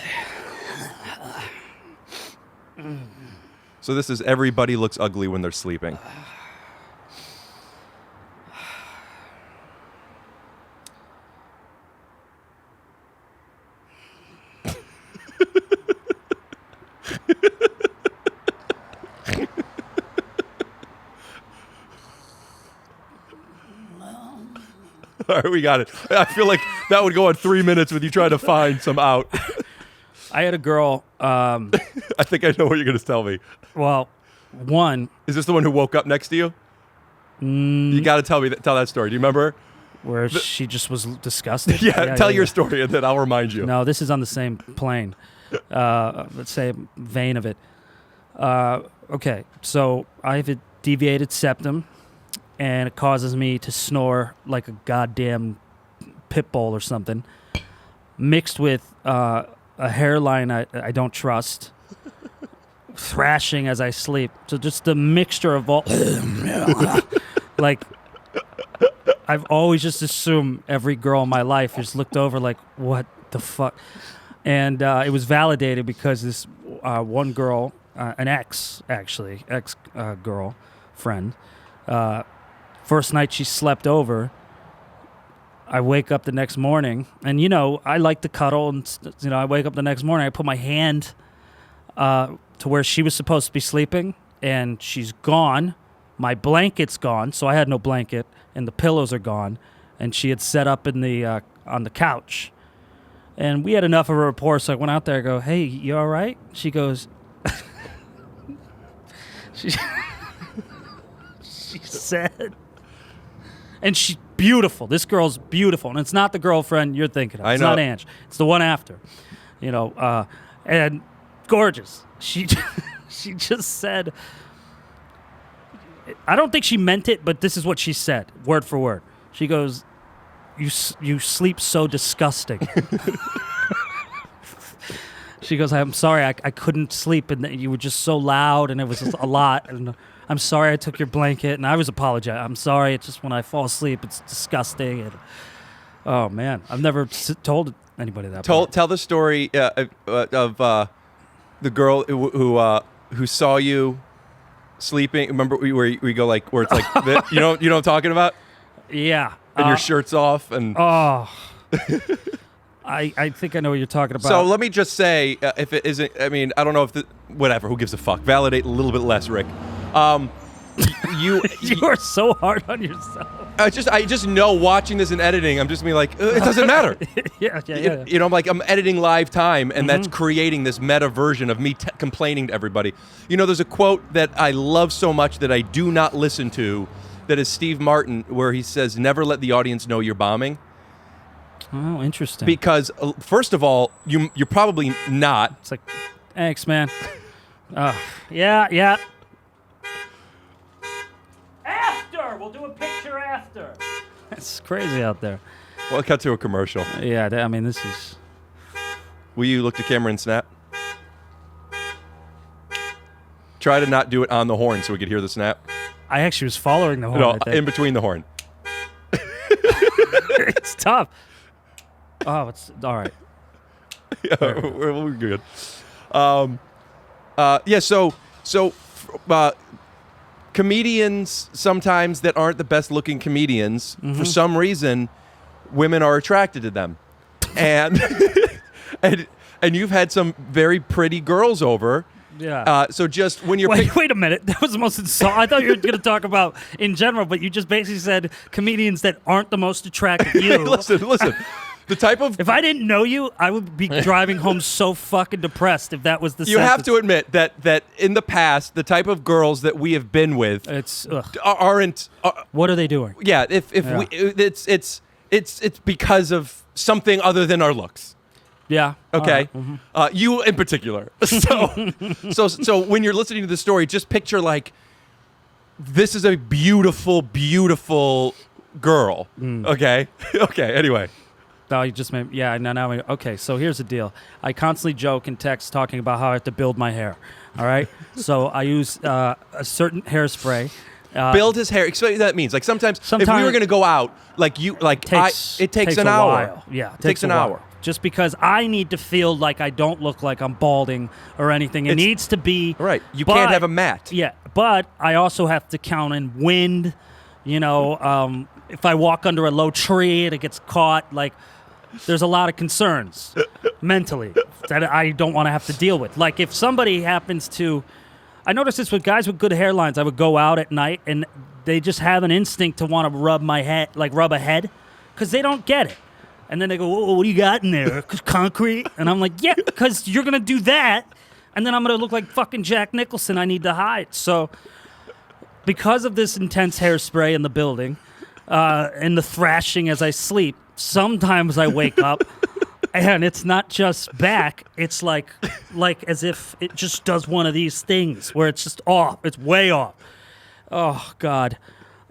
So this is everybody looks ugly when they're sleeping. All right, we got it. I feel like that would go on 3 minutes with you trying to find some out. I had a girl. I think I know what you're going to tell me. Well, one. Is this the one who woke up next to you? You got to tell that story. Do you remember? Where she just was disgusted? Yeah, tell your story and then I'll remind you. No, this is on the same plane. Let's say vein of it. Okay, so I have a deviated septum, and it causes me to snore like a goddamn pit bull or something, mixed with a hairline I don't trust, thrashing as I sleep. So just the mixture of all... like... I've always just assumed every girl in my life just looked over like, what the fuck? And it was validated because this one girl, an ex girl friend, first night she slept over, I wake up the next morning, and I like to cuddle, and I wake up the next morning, I put my hand to where she was supposed to be sleeping, and she's gone. My blanket's gone, so I had no blanket, and the pillows are gone. And she had set up in the on the couch. And we had enough of a rapport, so I went out there and go, hey, you all right? She goes, she said, and she's beautiful. This girl's beautiful. And it's not the girlfriend you're thinking of. It's not Ange. It's the one after. You know, and gorgeous. She just said, I don't think she meant it, but this is what she said, word for word. She goes, you sleep so disgusting. She goes, I'm sorry, I couldn't sleep, and you were just so loud, and it was just a lot, and I'm sorry I took your blanket, and I was apologizing. I'm sorry, it's just when I fall asleep, it's disgusting. And, oh, man, I've never told anybody that. Tell the story of the girl who saw you sleeping. Remember where we go like where it's like you know what I'm talking about? Yeah. And your shirt's off and oh. I think I know what you're talking about. So let me just say, if it isn't, I mean, I don't know if whatever. Who gives a fuck? Validate a little bit less, Rick. You are so hard on yourself. I just know watching this and editing, I'm just being like, it doesn't matter. Yeah. You know, I'm editing live time, and that's creating this meta version of me complaining to everybody. You know, there's a quote that I love so much that I do not listen to, that is Steve Martin, where he says, never let the audience know you're bombing. Oh, interesting. Because, first of all, you're probably not. It's like, thanks, man. Yeah. After! We'll do a picture after. It's crazy out there. Well, cut to a commercial. Yeah, I mean, this is... Will you look to camera and snap? Try to not do it on the horn so we could hear the snap. I actually was following the horn. No, in between the horn. It's tough. Oh, it's all right. Yeah, we're good. So comedians sometimes that aren't the best looking comedians, for some reason, women are attracted to them, and and you've had some very pretty girls over. Yeah. So just when you're wait a minute, that was the most insult. I thought you were going to talk about in general, but you just basically said comedians that aren't the most attractive. You listen. The type of if I didn't know you, I would be driving home so fucking depressed if that was the. You have to admit that in the past, the type of girls that we have been with, aren't. What are they doing? Yeah, it's because of something other than our looks. Yeah. Okay. Right. You in particular. So when you're listening to the story, just picture like this is a beautiful, beautiful girl. Okay. Okay. Anyway. No, you just made now. Okay, so here's the deal. I constantly joke and text talking about how I have to build my hair. All right. So I use a certain hairspray. Build his hair. Explain what that means. Like sometimes if we were going to go out, it takes an hour. While. Yeah, it takes an hour. Just because I need to feel like I don't look like I'm balding or anything. It needs to be right. You can't have a mat. Yeah, but I also have to count in wind. You know, if I walk under a low tree and it gets caught, like. There's a lot of concerns mentally that I don't want to have to deal with. Like if somebody happens to, I noticed this with guys with good hairlines. I would go out at night and they just have an instinct to want to rub my head, like rub a head, because they don't get it. And then they go, "Whoa, what do you got in there? Concrete?" And I'm like, "Yeah, because you're gonna do that, and then I'm gonna look like fucking Jack Nicholson. I need to hide." So, because of this intense hairspray in the building, and the thrashing as I sleep. Sometimes I wake up and it's not just back. It's like as if it just does one of these things where it's just off. It's way off. Oh, God.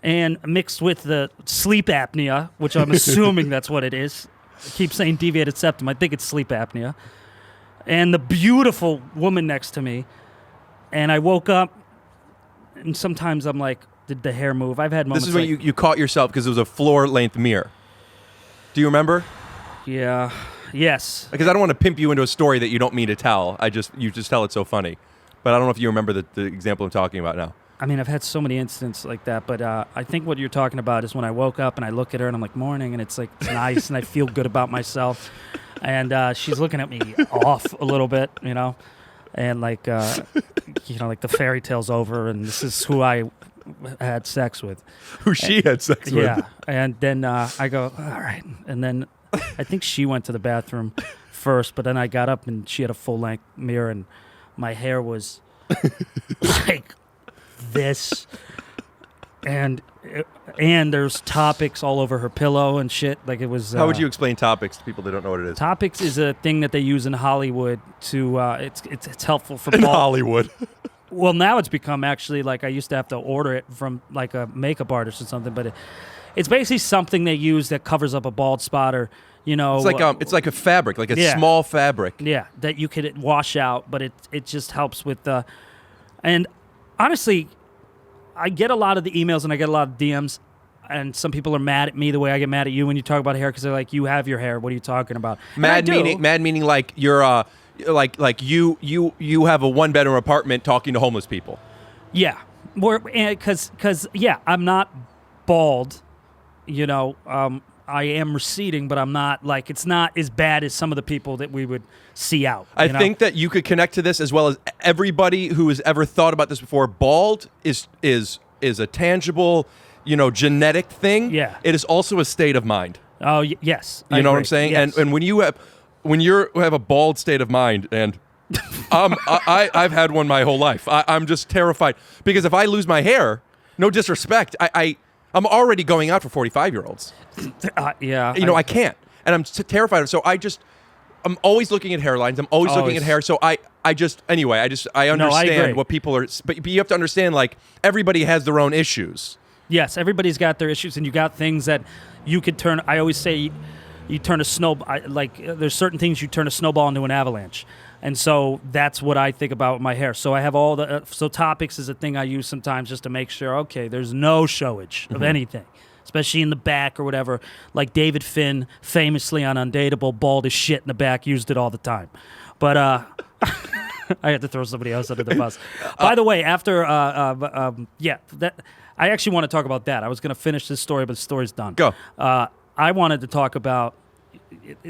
And mixed with the sleep apnea, which I'm assuming that's what it is. I keep saying deviated septum. I think it's sleep apnea. And the beautiful woman next to me. And I woke up and sometimes I'm like, did the hair move? I've had moments This is when you caught yourself because it was a floor-length mirror. Do you remember? Yeah. Yes. Because I don't want to pimp you into a story that you don't mean to tell. You just tell it so funny. But I don't know if you remember the example I'm talking about now. I mean, I've had so many incidents like that, but I think what you're talking about is when I woke up and I look at her and I'm like, morning, and it's like it's nice and I feel good about myself. And she's looking at me off a little bit, you know, and like, like the fairy tale's over and this is who I had sex with. Who she had sex with. Yeah, and then I go, all right. And then I think she went to the bathroom first, but then I got up and she had a full-length mirror and my hair was like this. And there's topics all over her pillow and shit. Like it was. How would you explain topics to people that don't know what it is? Topics is a thing that they use in Hollywood to. It's helpful for In bald. Hollywood. Well, now it's become actually like I used to have to order it from like a makeup artist or something, but it's basically something they use that covers up a bald spot or It's like a fabric, like a small fabric. Yeah, that you could wash out, but it just helps with the. And honestly, I get a lot of the emails and I get a lot of DMs, and some people are mad at me the way I get mad at you when you talk about hair because they're like, "You have your hair. What are you talking about?" Mad meaning like you're like you have a 1-bedroom apartment talking to homeless people. Yeah, because I'm not bald, I am receding, but I'm not like it's not as bad as some of the people that we would see out. I think that you could connect to this as well as everybody who has ever thought about this before. Bald is a tangible, genetic thing. Yeah. It is also a state of mind. Oh yes, You know what I'm saying? Yes. And when you have a bald state of mind, and I've had one my whole life. I'm just terrified because if I lose my hair, no disrespect, I'm already going out for 45-years. Yeah. I can't. And I'm terrified. So I'm always looking at hairlines. I'm always looking at hair. So I understand what people are, but you have to understand, like, everybody has their own issues. Yes, everybody's got their issues, and you got things that you could turn. I always say you turn a there's certain things you turn a snowball into an avalanche. And so that's what I think about with my hair. So I have all the so topics is a thing I use sometimes just to make sure, okay, there's no showage of anything, especially in the back or whatever. Like David Finn, famously on Undateable, bald as shit in the back, used it all the time. But I had to throw somebody else under the bus. By the way, after that I actually want to talk about that. I was going to finish this story, but the story's done. Go. I wanted to talk about.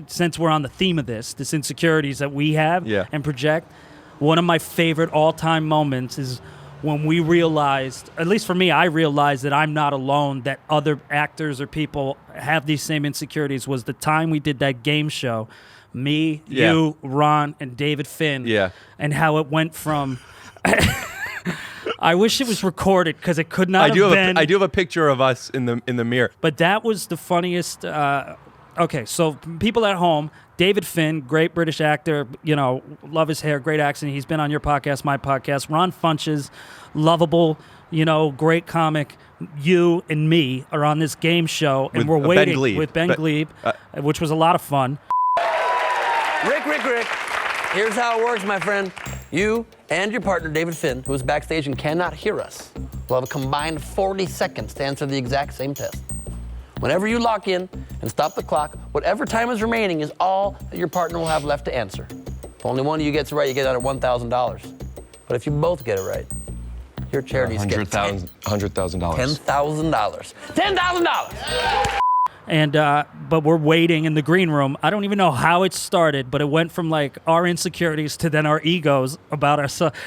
Since we're on the theme of this insecurities that we have and project, one of my favorite all-time moments is when we realized, at least for me, I realized that I'm not alone, that other actors or people have these same insecurities, was the time we did that game show, me, you, Ron, and David Finn, and how it went from... I wish it was recorded because it could not have been... I do have a picture of us in the mirror. But that was the funniest... Okay, so people at home, David Finn, great British actor, love his hair, great accent. He's been on your podcast, my podcast. Ron Funches, lovable, great comic. You and me are on this game show, and we're waiting with Ben Gleib, which was a lot of fun. Rick. Here's how it works, my friend. You and your partner, David Finn, who is backstage and cannot hear us, will have a combined 40 seconds to answer the exact same test. Whenever you lock in and stop the clock, whatever time is remaining is all that your partner will have left to answer. If only one of you gets it right, you get out of $1,000. But if you both get it right, your charities get $100,000. $10,000. $10,000! And but we're waiting in the green room. I don't even know how it started, but it went from like our insecurities to then our egos about ourselves.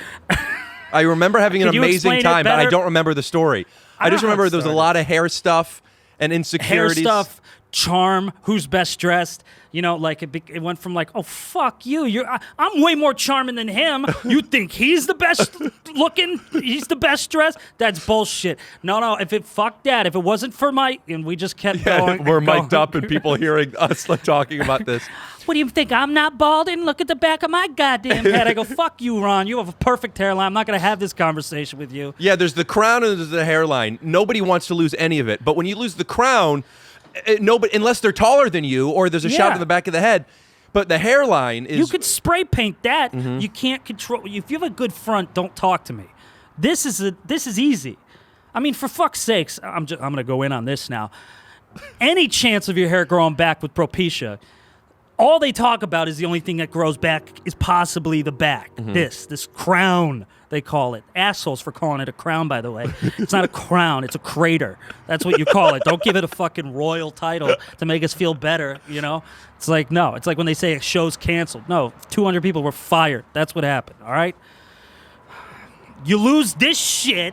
I remember having an amazing time, but I don't remember the story. I just remember there was a lot of hair stuff and insecurities. Hair stuff, charm, who's best dressed. It went from like, oh, fuck you. I'm way more charming than him. You think he's the best looking? He's the best dressed? That's bullshit. No, if it wasn't for and we just kept going. We're mic'd up and people hearing us talking about this. What do you think? I'm not balding? Look at the back of my goddamn head. I go, fuck you, Ron. You have a perfect hairline. I'm not going to have this conversation with you. Yeah, there's the crown and there's the hairline. Nobody wants to lose any of it. But when you lose the crown, nobody, unless they're taller than you or there's a shot in the back of the head. But the hairline is... You could spray paint that. Mm-hmm. You can't control... If you have a good front, don't talk to me. This is easy. I mean, for fuck's sakes, I'm going to go in on this now. Any chance of your hair growing back with alopecia... All they talk about is the only thing that grows back is possibly the back. Mm-hmm. This crown, they call it. Assholes for calling it a crown, by the way. It's not a crown, it's a crater. That's what you call it. Don't give it a fucking royal title to make us feel better, It's like, no. It's like when they say a show's canceled. No, 200 people were fired. That's what happened, all right? You lose this shit,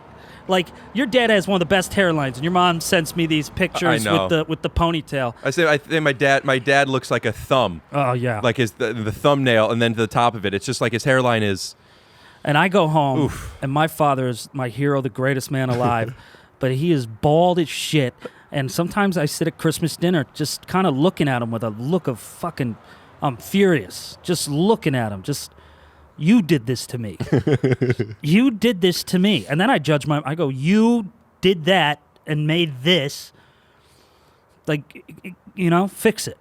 Like your dad has one of the best hairlines, and your mom sends me these pictures know. with the ponytail. I think my dad looks like a thumb. Oh yeah. Like the thumbnail, and then to the top of it, it's just like his hairline is. And I go home, Oof. and my father is my hero, the greatest man alive, but he is bald as shit. And sometimes I sit at Christmas dinner just kind of looking at him with a look of fucking, I'm furious. Just looking at him. Just, you did this to me. You did this to me. And then I go, you did that and made this. Like, fix it.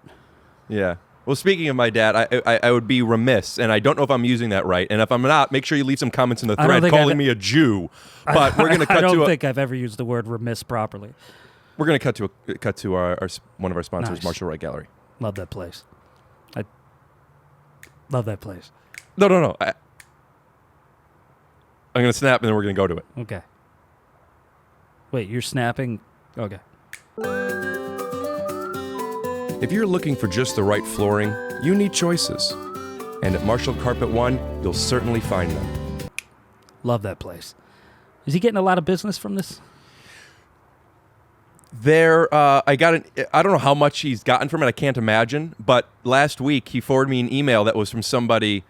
Yeah. Well, speaking of my dad, I would be remiss, and I don't know if I'm using that right. And if I'm not, make sure you leave some comments in the thread calling me a Jew. But we're going to cut I to don't think I've ever used the word remiss properly. We're going to cut to our one of our sponsors, Nice. Marshall Wright Gallery. Love that place. I love that place. No. I'm going to snap, and then we're going to go to it. Okay. Wait, you're snapping? Okay. If you're looking for just the right flooring, you need choices. And at Marshall Carpet One, you'll certainly find them. Love that place. Is he getting a lot of business from this? I don't know how much he's gotten from it. I can't imagine. But last week, he forwarded me an email that was from somebody.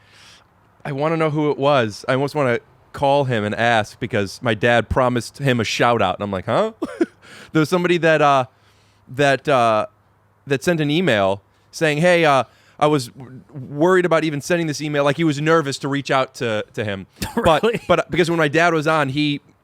I want to know who it was. I almost want to call him and ask because my dad promised him a shout out. And I'm like, huh? There was somebody that sent an email saying, hey, I was worried about even sending this email. Like he was nervous to reach out to him. Really? But because when my dad was on,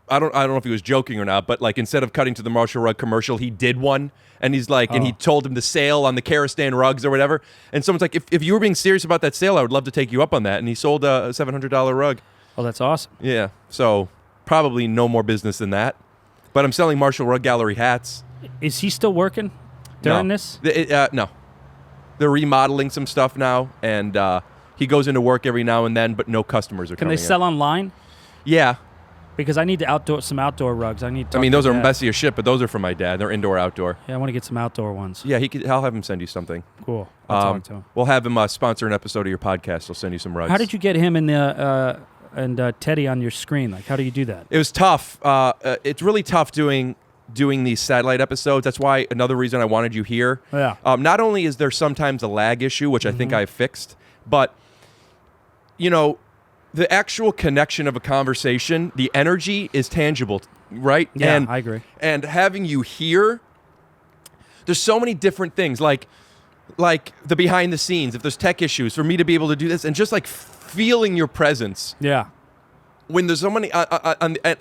I don't know if he was joking or not, but like instead of cutting to the Marshall Rug commercial, he did one. And he's like, and he told him the sale on the Karastan rugs or whatever. And someone's like, if you were being serious about that sale, I would love to take you up on that. And he sold a $700 rug. Oh, that's awesome. Yeah. So probably no more business than that. But I'm selling Marshall Rug Gallery hats. Is he still working during this? No. They're remodeling some stuff now, and he goes into work every now and then, but no customers are Can coming they sell in. online? Yeah. Because I need some outdoor rugs. I need. Those are messy as shit, but those are from my dad. They're indoor, outdoor. Yeah, I want to get some outdoor ones. Yeah, I'll have him send you something. Cool. I'll talk to him. We'll have him sponsor an episode of your podcast. He'll send you some rugs. How did you get him and Teddy on your screen? Like, how do you do that? It was tough. It's really tough doing these satellite episodes. That's why another reason I wanted you here. Yeah. Not only is there sometimes a lag issue, which I think I've fixed, but the actual connection of a conversation, the energy is tangible, right? Yeah, I agree. And having you here, there's so many different things, like the behind the scenes, if there's tech issues, for me to be able to do this, and just like feeling your presence. Yeah. When there's so many, why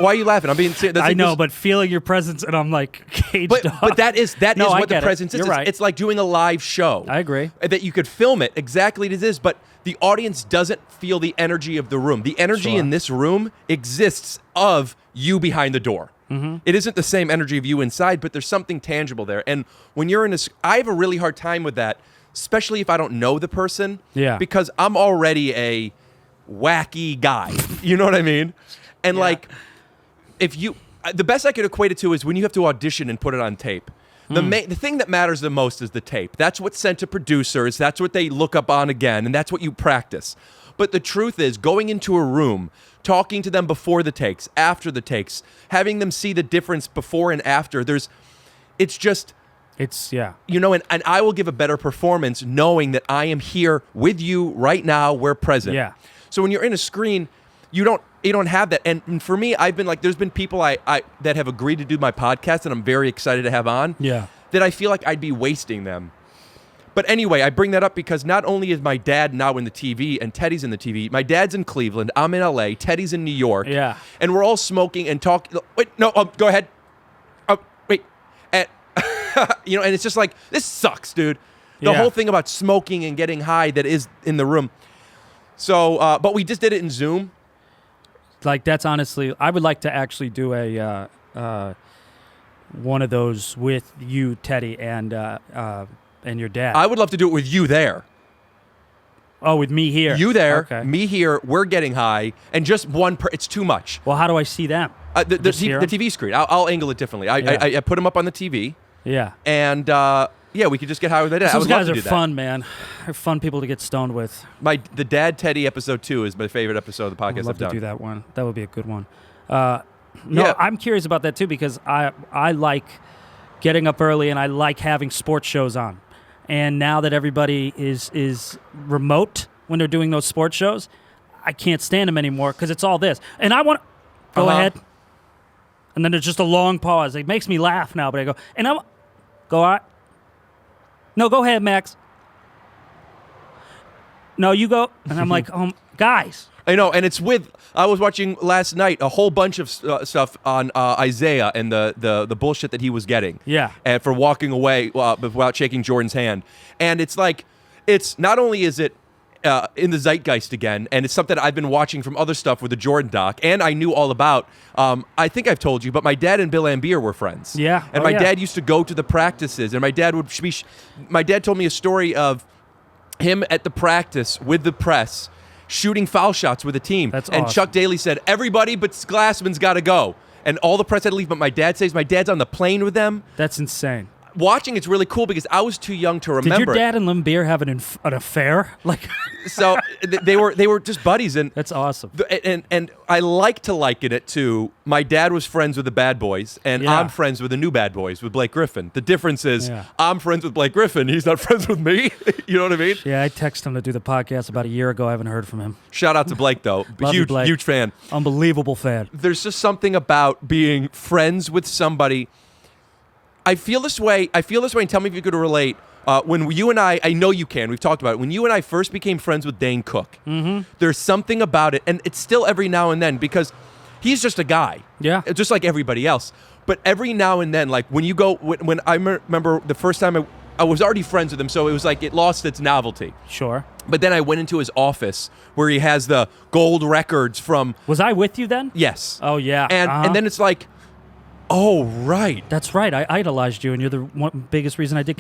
are you laughing? I'm being serious. I know, but feeling your presence, and I'm like caged up. But that is No, I what the get it. presence is. You're right. It's like doing a live show. I agree. That you could film it exactly as it is, but the audience doesn't feel the energy of the room. The energy Sure. in this room exists of you behind the door. Mm-hmm. It isn't the same energy of you inside, but there's something tangible there. And when you're I have a really hard time with that, especially if I don't know the person. Yeah. Because I'm already a wacky guy. You know what I mean? And like, the best I could equate it to is when you have to audition and put it on tape. The thing that matters the most is the tape. That's what's sent to producers. That's what they look up on again, and that's what you practice. But the truth is, going into a room, talking to them before the takes, after the takes, having them see the difference before and after, and I will give a better performance knowing that I am here with you right now. We're present. Yeah. So when you're in a screen, you don't have that. And for me, I've been like, there's been people I that have agreed to do my podcast and I'm very excited to have on. Yeah. That I feel like I'd be wasting them. But anyway, I bring that up because not only is my dad now in the TV and Teddy's in the TV, my dad's in Cleveland, I'm in LA, Teddy's in New York. Yeah. And we're all smoking and talking. Wait, no, go ahead. Wait. And, and it's just like, this sucks, dude. The whole thing about smoking and getting high that is in the room. So, but we just did it in Zoom. Like, that's honestly, I would like to actually do a one of those with you, Teddy, and your dad. I would love to do it with you there. Oh, with me here. You there, okay. Me here, we're getting high, and just one it's too much. Well, how do I see them? The hear 'em? TV screen. I'll angle it differently. I put them up on the TV. Yeah. And we could just get high with it. Those guys are fun, man. They're fun people to get stoned with. The Dad Teddy episode 2 is my favorite episode of the podcast I'd love I've done. to do that one. That would be a good one. No, Yeah. I'm curious about that too because I like getting up early and I like having sports shows on. And now that everybody is remote when they're doing those sports shows, I can't stand them anymore because it's all this. And I want go ahead. And then there's just a long pause. It makes me laugh now, but I go and I'm go all right. No, go ahead, Max. No, you go. And I'm like, guys. I know, and it's with. I was watching last night a whole bunch of stuff on Isaiah and the bullshit that he was getting. Yeah. And for walking away without shaking Jordan's hand, and it's like, it's not only is it in the zeitgeist again, and it's something I've been watching from other stuff with the Jordan doc, and I knew all about. I think I've told you, but my dad and Bill Lambier were friends. Yeah. And my dad used to go to the practices, and my dad would be. My dad told me a story of him at the practice with the press, shooting foul shots with a team. That's and awesome. Chuck Daly said, everybody but Glassman's got to go. And all the press had to leave, but my dad says my dad's on the plane with them. That's insane. Watching it's really cool because I was too young to remember. Did your dad and Lambier have an affair? Like, So they were just buddies, and that's awesome. And I like to liken it to my dad was friends with the Bad Boys, and Yeah. I'm friends with the new Bad Boys with Blake Griffin. The difference is Yeah. I'm friends with Blake Griffin. He's not friends with me. You know what I mean? Yeah, I texted him to do the podcast about a year ago. I haven't heard from him. Shout out to Blake though, Love you, huge Blake. huge fan. Unbelievable fan. There's just something about being friends with somebody. I feel this way, and tell me if you could relate. When you and I know you can, we've talked about it. When you and I first became friends with Dane Cook, there's something about it, and it's still every now and then because he's just a guy. Yeah. Just like everybody else. But every now and then, like when you go, when I remember the first time I was already friends with him, so it was like it lost its novelty. Sure. But then I went into his office where he has the gold records from, Was I with you then? yes. Oh, yeah. And then it's like, oh, right. That's right. I idolized you, and you're the biggest reason I did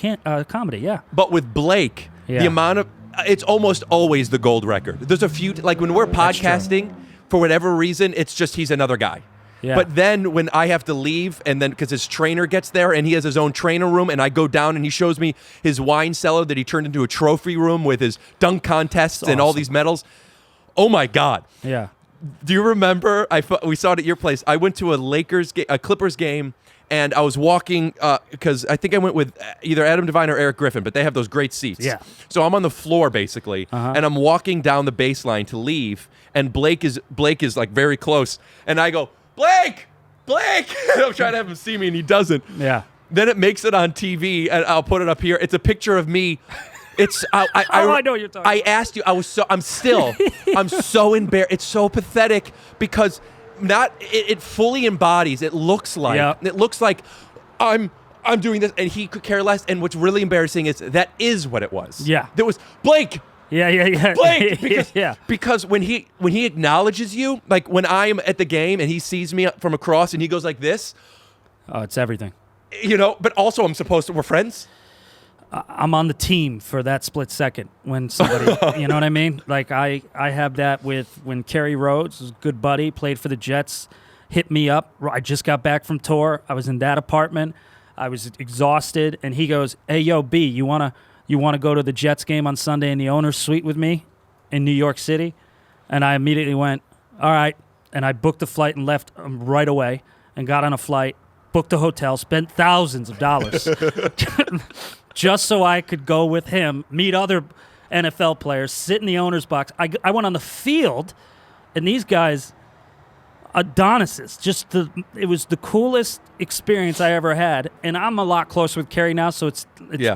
comedy. Yeah. But with Blake, Yeah. the amount of, it's almost always the gold record. There's a few, like when we're That's true. podcasting, for whatever reason, it's just he's another guy. Yeah. But then when I have to leave, and then because his trainer gets there and he has his own trainer room, and I go down and he shows me his wine cellar that he turned into a trophy room with his dunk contests and all awesome. these medals. Oh my God. Yeah. Do you remember? We saw it at your place. I went to a Clippers game, and I was walking because I think I went with either Adam Devine or Eric Griffin, but they have those great seats. Yeah. So I'm on the floor basically, and I'm walking down the baseline to leave, and Blake is like very close, and I go, Blake. And I'm trying to have him see me, and he doesn't. Yeah. Then it makes it on TV, and I'll put it up here. It's a picture of me. It's I know what you're talking I asked you. I'm so embarrassed. It's so pathetic because it fully embodies. It looks like I'm doing this, and he could care less. And what's really embarrassing is that is what it was. Yeah. There was Blake. Yeah. Blake, because, yeah. because when he acknowledges you, like when I'm at the game and he sees me from across and he goes like this, Oh, it's everything. you know. But also, we're friends. I'm on the team for that split second when somebody, you know what I mean? Like I have that with when Kerry Rhodes, was a good buddy, played for the Jets, hit me up. I just got back from tour. I was in that apartment. I was exhausted, and he goes, "Hey, yo, B, you wanna go to the Jets game on Sunday in the owner's suite with me in New York City?" And I immediately went, "All right," and I booked a flight and left right away and got on a flight, booked a hotel, spent thousands of dollars. Just so I could go with him, meet other NFL players, sit in the owner's box. I went on the field, and these guys, Adonises, it was the coolest experience I ever had. And I'm a lot closer with Kerry now, so it's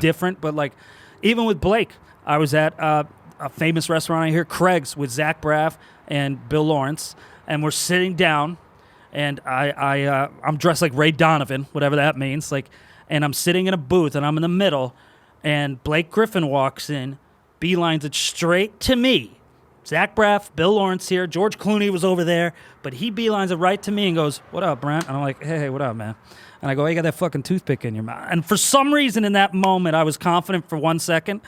different. But like, even with Blake, I was at a famous restaurant out here, Craig's, with Zach Braff and Bill Lawrence, and we're sitting down, and I'm dressed like Ray Donovan, whatever that means, like. And I'm sitting in a booth, and I'm in the middle, and Blake Griffin walks in, beelines it straight to me. Zach Braff, Bill Lawrence here, George Clooney was over there, but he beelines it right to me and goes, "What up, Brent?" And I'm like, "Hey, what up, man?" And I go, "Hey, you got that fucking toothpick in your mouth." And for some reason in that moment, I was confident for 1 second,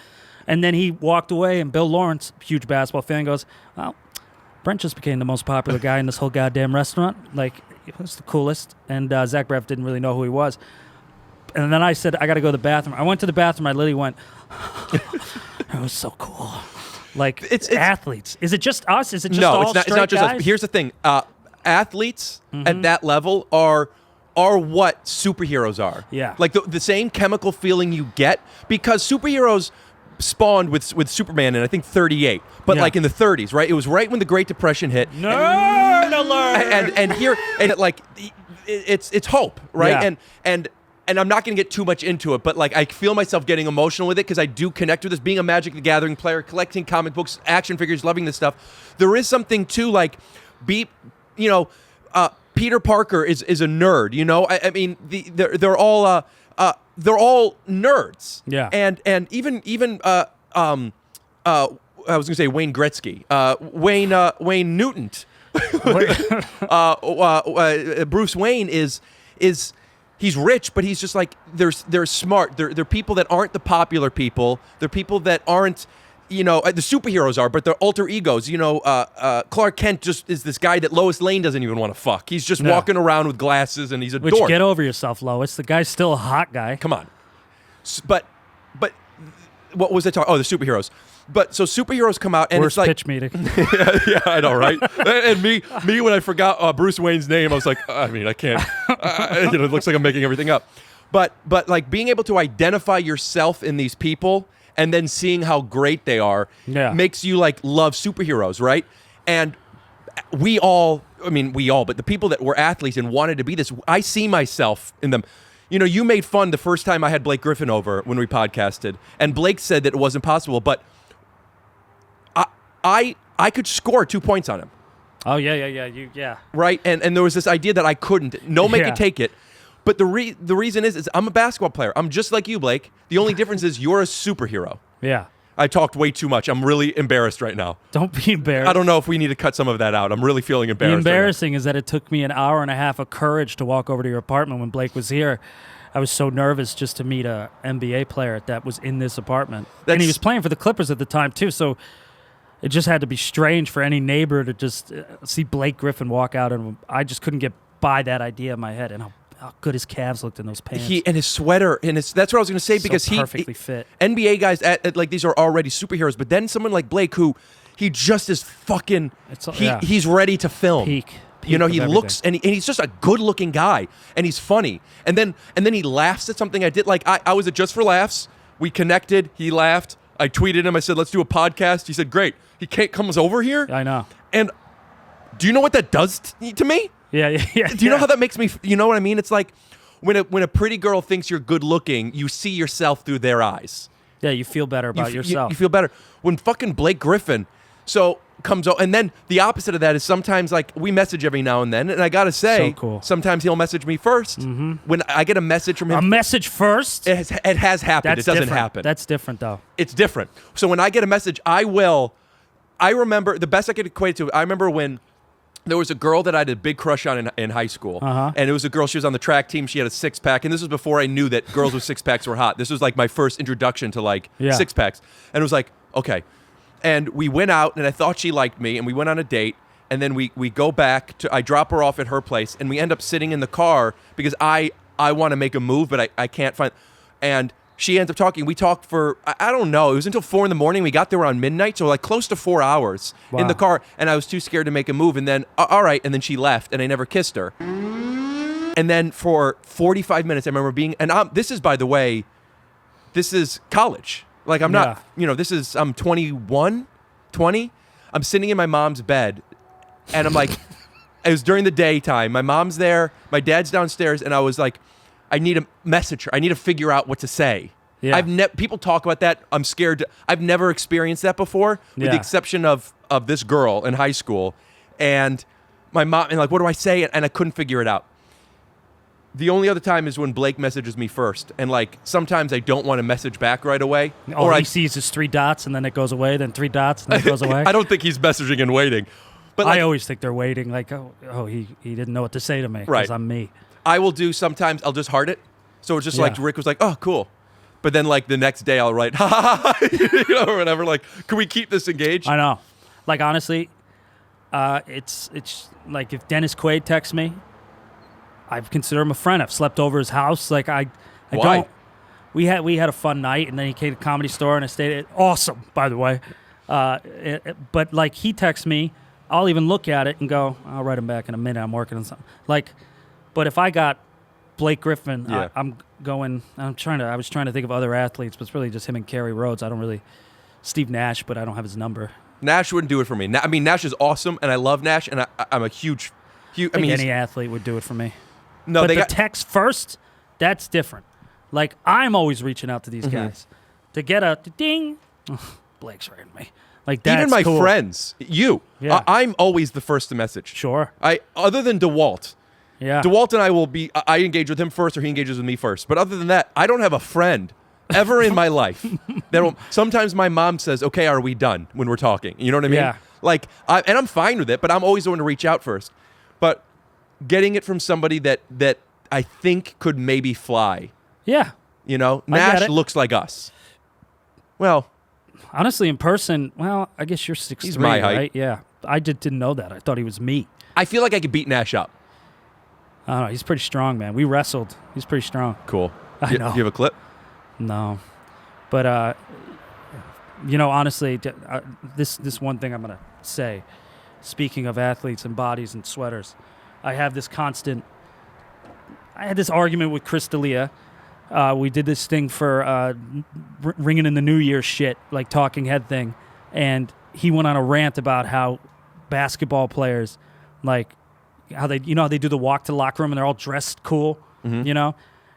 and then he walked away, and Bill Lawrence, huge basketball fan, goes, "Well, Brent just became the most popular guy in this whole goddamn restaurant. Like, it was the coolest." And Zach Braff didn't really know who he was. And then I said, "I got to go to the bathroom." I went to the bathroom. I literally went, "It was so cool." Like, it's athletes. Is it just us? Is it just all it's not straight just guys? us. Here's the thing. athletes at that level are what superheroes are. Yeah. Like the same chemical feeling you get, because superheroes spawned with Superman in I think 38, but like in the 30s, right? It was right when the Great Depression hit. Nerd alert! And here and like it's hope, right? Yeah. And I'm not going to get too much into it, but like I feel myself getting emotional with it because I do connect with this. Being a Magic the Gathering player, collecting comic books, action figures, loving this stuff, there is something to like Peter Parker is a nerd, you know. I mean, they're all nerds. Yeah. And even I was gonna say Wayne Gretzky, Wayne Newton, Bruce Wayne is he's rich, but he's just like they're smart. They're people that aren't the popular people. They're people that aren't. You know, the superheroes are, but they're alter egos. You know, Clark Kent just is this guy that Lois Lane doesn't even want to fuck. He's just walking around with glasses, and he's a dork. Get over yourself, Lois. The guy's still a hot guy. Come on. But what was I talking? Oh, the superheroes. But so superheroes come out, and Worst it's like pitch meeting. yeah, I know, right? And me when I forgot Bruce Wayne's name, I was like, I mean, I can't. It looks like I'm making everything up. But like being able to identify yourself in these people and then seeing how great they are makes you like love superheroes, right? And but the people that were athletes and wanted to be this, I see myself in them. You know, you made fun the first time I had Blake Griffin over when we podcasted, and Blake said that it wasn't possible, but I could score 2 points on him. Oh, yeah. Right? And there was this idea that I couldn't. No man could take it. But the reason is I'm a basketball player. I'm just like you, Blake. The only difference is you're a superhero. Yeah. I talked way too much. I'm really embarrassed right now. Don't be embarrassed. I don't know if we need to cut some of that out. I'm really feeling embarrassed. The embarrassing is that it took me an hour and a half of courage to walk over to your apartment when Blake was here. I was so nervous just to meet a NBA player that was in this apartment. And he was playing for the Clippers at the time, too, so it just had to be strange for any neighbor to just see Blake Griffin walk out, and I just couldn't get by that idea in my head, and how good his calves looked in those pants. And his sweater, and that's what I was going to say, because he perfectly fit. NBA guys at like these are already superheroes, but then someone like Blake, who he just is fucking. He's ready to film. Peak you know, he everything. looks and he's just a good-looking guy, and he's funny. And then he laughs at something I did. Like I was at Just for Laughs. We connected. He laughed. I tweeted him. I said, "Let's do a podcast." He said, "Great." He comes over here. I know. And do you know what that does to me? Yeah. Do you know how that makes me? You know what I mean? It's like when a pretty girl thinks you're good looking, you see yourself through their eyes. Yeah, you feel better about yourself. You feel better when fucking Blake Griffin comes out, and then the opposite of that is sometimes like we message every now and then, and I gotta say, so cool. Sometimes he'll message me first. Mm-hmm. When I get a message from him, a message first. It has happened. That's it doesn't different. happen. That's different though. It's different. So when I get a message, I remember the best I could equate it to. I remember when there was a girl that I had a big crush on in high school. And it was a girl, she was on the track team, she had a six-pack, and this was before I knew that girls with six-packs were hot. This was like my first introduction to like six-packs. And it was like, okay. And we went out, and I thought she liked me, and we went on a date, and then we go back to, I drop her off at her place, and we end up sitting in the car because I want to make a move, but I can't find, and she ends up talking. We talked for, I don't know, it was until 4 a.m. We got there around midnight, so like close to 4 hours in the car. And I was too scared to make a move. And then, all right, and then she left, and I never kissed her. And then for 45 minutes, I remember being, and this is, by the way, this is college. Like, I'm not, I'm 21, 20. I'm sitting in my mom's bed, and I'm like, it was during the daytime. My mom's there, my dad's downstairs, and I was like, I need to message her. I need to figure out what to say. Yeah. People talk about that. I'm scared. I've never experienced that before, with the exception of this girl in high school. And my mom, and like, what do I say? And I couldn't figure it out. The only other time is when Blake messages me first. And like, sometimes I don't want to message back right away. Or he sees his 3 dots and then it goes away, then 3 dots and then it goes away. I don't think he's messaging and waiting. But like, I always think they're waiting. Like, he didn't know what to say to me because I'm me. I will do sometimes, I'll just heart it. So it's just like, Rick was like, oh, cool. But then like the next day I'll write, ha ha ha, or whatever. Like, can we keep this engaged? I know. Like, honestly, it's like if Dennis Quaid texts me, I consider him a friend. I've slept over his house. Like, I don't. We had a fun night, and then he came to Comedy Store, and I stayed. Awesome, by the way. But like, he texts me, I'll even look at it and go, I'll write him back in a minute. I'm working on something. Like, but if I got Blake Griffin, Yeah. I was trying to think of other athletes, but it's really just him and Kerry Rhodes. I don't really, Steve Nash, but I don't have his number. Nash wouldn't do it for me. I mean, Nash is awesome, and I love Nash, and I'm a huge. I mean, any athlete would do it for me. no, but they the got text first, that's different. Like, I'm always reaching out to these guys to get a ding. Blake's writing me. Like, that's even my cool. friends. Yeah. I'm always the first to message. Sure. Other than DeWalt. Yeah. DeWalt and I will be. I engage with him first, or he engages with me first. But other than that, I don't have a friend ever in my life. Sometimes my mom says, "Okay, are we done?" when we're talking. You know what I mean? Yeah. Like, and I'm fine with it, but I'm always the one to reach out first. But getting it from somebody that I think could maybe fly. Yeah. You know, I get Nash it. looks like us. Well, Honestly, in person, well, I guess you're 6'3", He's my height. right? Yeah. I just didn't know that. I thought he was me. I feel like I could beat Nash up. I don't know. He's pretty strong, man. We wrestled. He's pretty strong. Cool. I know. You have a clip? No. But, honestly, this one thing I'm going to say, speaking of athletes and bodies and sweaters, I had this argument with Chris D'Elia. We did this thing for ringing in the New Year shit, like talking head thing. And he went on a rant about how basketball players, like, how they do the walk to the locker room and they're all dressed cool, you know?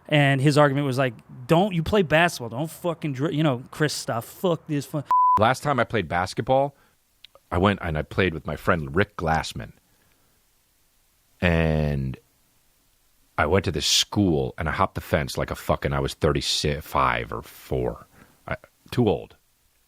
And his argument was like, you play basketball. Don't fucking, Chris stuff. Fuck this. Last time I played basketball, I went and I played with my friend Rick Glassman. And I went to this school and I hopped the fence like I was 35 or 4. Too old.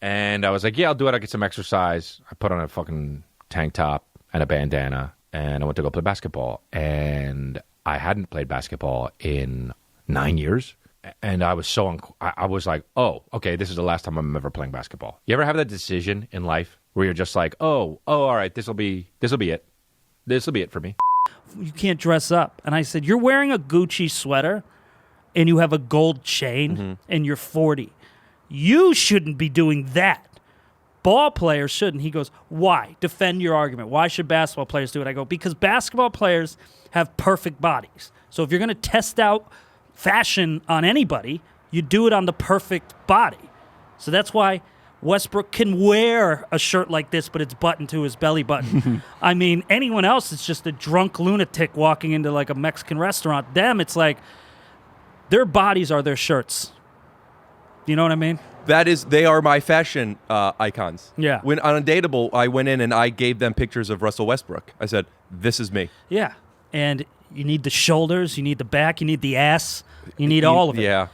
And I was like, yeah, I'll do it. I'll get some exercise. I put on a fucking tank top and a bandana and I went to go play basketball. And I hadn't played basketball in 9 years. And I was I was like, oh, okay, this is the last time I'm ever playing basketball. You ever have that decision in life where you're just like, oh, all right, this will be it. This will be it for me. You can't dress up. And I said, you're wearing a Gucci sweater and you have a gold chain and you're 40. You shouldn't be doing that. Ball players shouldn't. He goes, why? Defend your argument. Why should basketball players do it? I go, because basketball players have perfect bodies. So if you're going to test out fashion on anybody, you do it on the perfect body. So that's why Westbrook can wear a shirt like this, but it's buttoned to his belly button. I mean, anyone else is just a drunk lunatic walking into like a Mexican restaurant. Them, it's like their bodies are their shirts. You know what I mean? They are my fashion icons. Yeah. When on Undateable, I went in and I gave them pictures of Russell Westbrook. I said, this is me. Yeah. And you need the shoulders, you need the back, you need the ass, you need all of it. Yeah.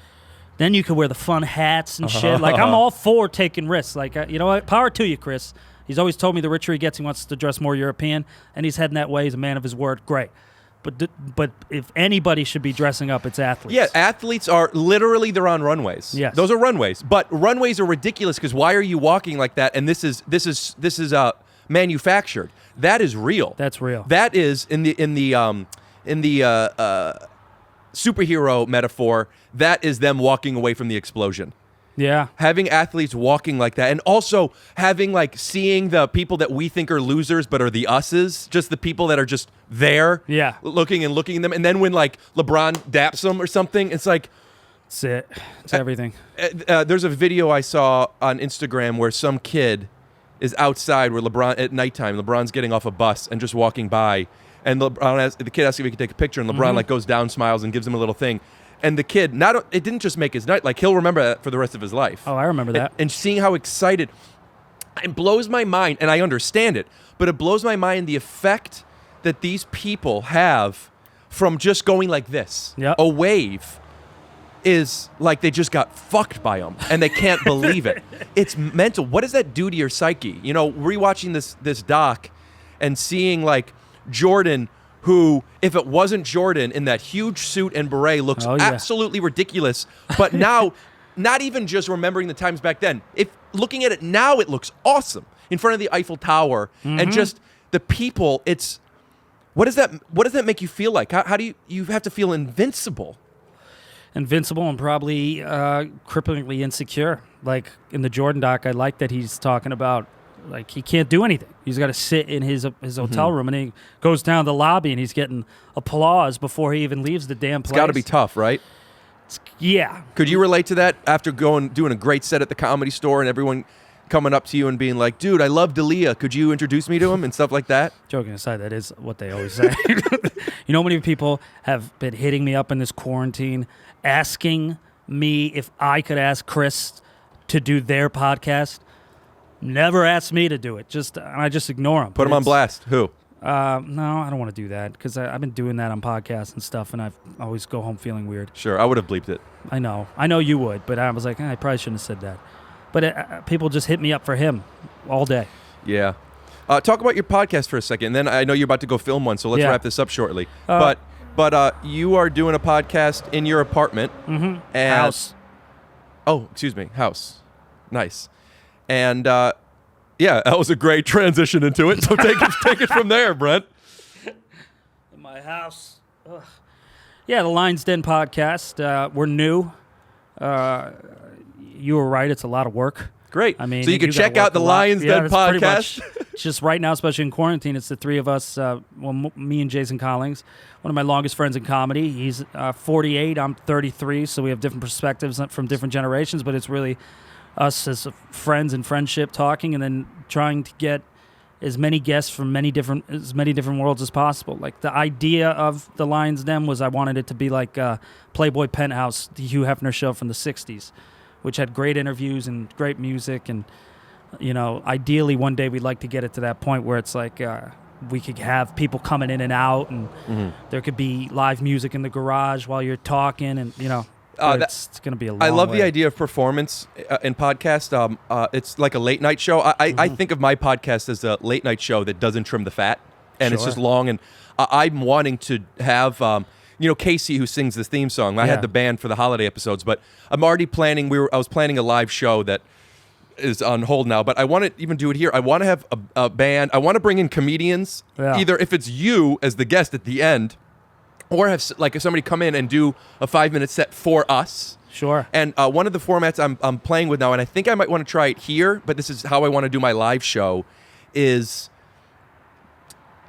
Then you can wear the fun hats and shit. Like, I'm all for taking risks. Like, you know what? Power to you, Chris. He's always told me the richer he gets, he wants to dress more European, and he's heading that way. He's a man of his word. Great. But if anybody should be dressing up, it's athletes. Yeah, athletes are literally, they're on runways. Yes. Those are runways. But runways are ridiculous because why are you walking like that? And this is manufactured. That is real. That's real. That is in the superhero metaphor. That is them walking away from the explosion. Yeah. Having athletes walking like that, and also having seeing the people that we think are losers but are the us's, just the people that are just there, Yeah. looking at them, and then when LeBron daps them or something, it's like, That's it. It's everything. there's a video I saw on Instagram where some kid is outside where LeBron at nighttime, LeBron's getting off a bus and just walking by, and the kid asks if he can take a picture, and LeBron goes down, smiles, and gives him a little thing. And the kid, it didn't just make his night, he'll remember that for the rest of his life. Oh, I remember that. And seeing how excited, it blows my mind, and I understand it, but it blows my mind the effect that these people have from just going like this. Yep. A wave is like they just got fucked by them, and they can't believe it. It's mental. What does that do to your psyche? You know, rewatching this doc and seeing Jordan, who, if it wasn't Jordan in that huge suit and beret, looks absolutely ridiculous. But now, not even just remembering the times back then, if looking at it now, it looks awesome in front of the Eiffel Tower and just the people. It's what does that make you feel like? How do you have to feel invincible? Invincible and probably cripplingly insecure. Like in the Jordan doc, I like that he's talking about like he can't do anything. He's got to sit in his hotel room, and he goes down the lobby, and he's getting applause before he even leaves the damn place. It's got to be tough, right? Yeah. Could you relate to that after doing a great set at the Comedy Store and everyone coming up to you and being like, dude, I love D'Elia. Could you introduce me to him and stuff like that? Joking aside, that is what they always say. You know how many people have been hitting me up in this quarantine asking me if I could ask Chris to do their podcast? Never asked me to do it. I just ignore them. Put him on blast. Who? No, I don't want to do that because I've been doing that on podcasts and stuff, and I always go home feeling weird. Sure, I would have bleeped it. I know you would, but I was like, I probably shouldn't have said that. But people just hit me up for him all day. Yeah. Talk about your podcast for a second. And then I know you're about to go film one, so let's wrap this up shortly. But you are doing a podcast in your apartment. Mm-hmm. And House. Oh, excuse me. House. Nice. And yeah, that was a great transition into it. So take it from there, Brent. In my house. Ugh. Yeah, the Lion's Den podcast. We're new. You were right. It's a lot of work. Great. I mean, so you can check out the Lion's Den podcast. Just right now, especially in quarantine, it's the three of us. Me and Jason Collins, one of my longest friends in comedy. He's 48. I'm 33. So we have different perspectives from different generations. But it's really us as friends and friendship talking, and then trying to get as many guests from as many different worlds as possible. Like the idea of the Lion's Den was I wanted it to be like Playboy Penthouse, the Hugh Hefner show from the '60s, which had great interviews and great music. And, ideally one day we'd like to get it to that point where it's like we could have people coming in and out, and there could be live music in the garage while you're talking, and, it's going to be a long I love way. the idea of performance in podcast. It's like a late night show. I think of my podcast as a late night show that doesn't trim the fat, and it's just long. And I'm wanting to have... Casey, who sings this theme song. I had the band for the holiday episodes, but I'm already planning. I was planning a live show that is on hold now, but I want to even do it here. I want to have a band. I want to bring in comedians, either if it's you as the guest at the end, or have if somebody come in and do a 5-minute set for us. Sure. And one of the formats I'm playing with now, and I think I might want to try it here, but this is how I want to do my live show, is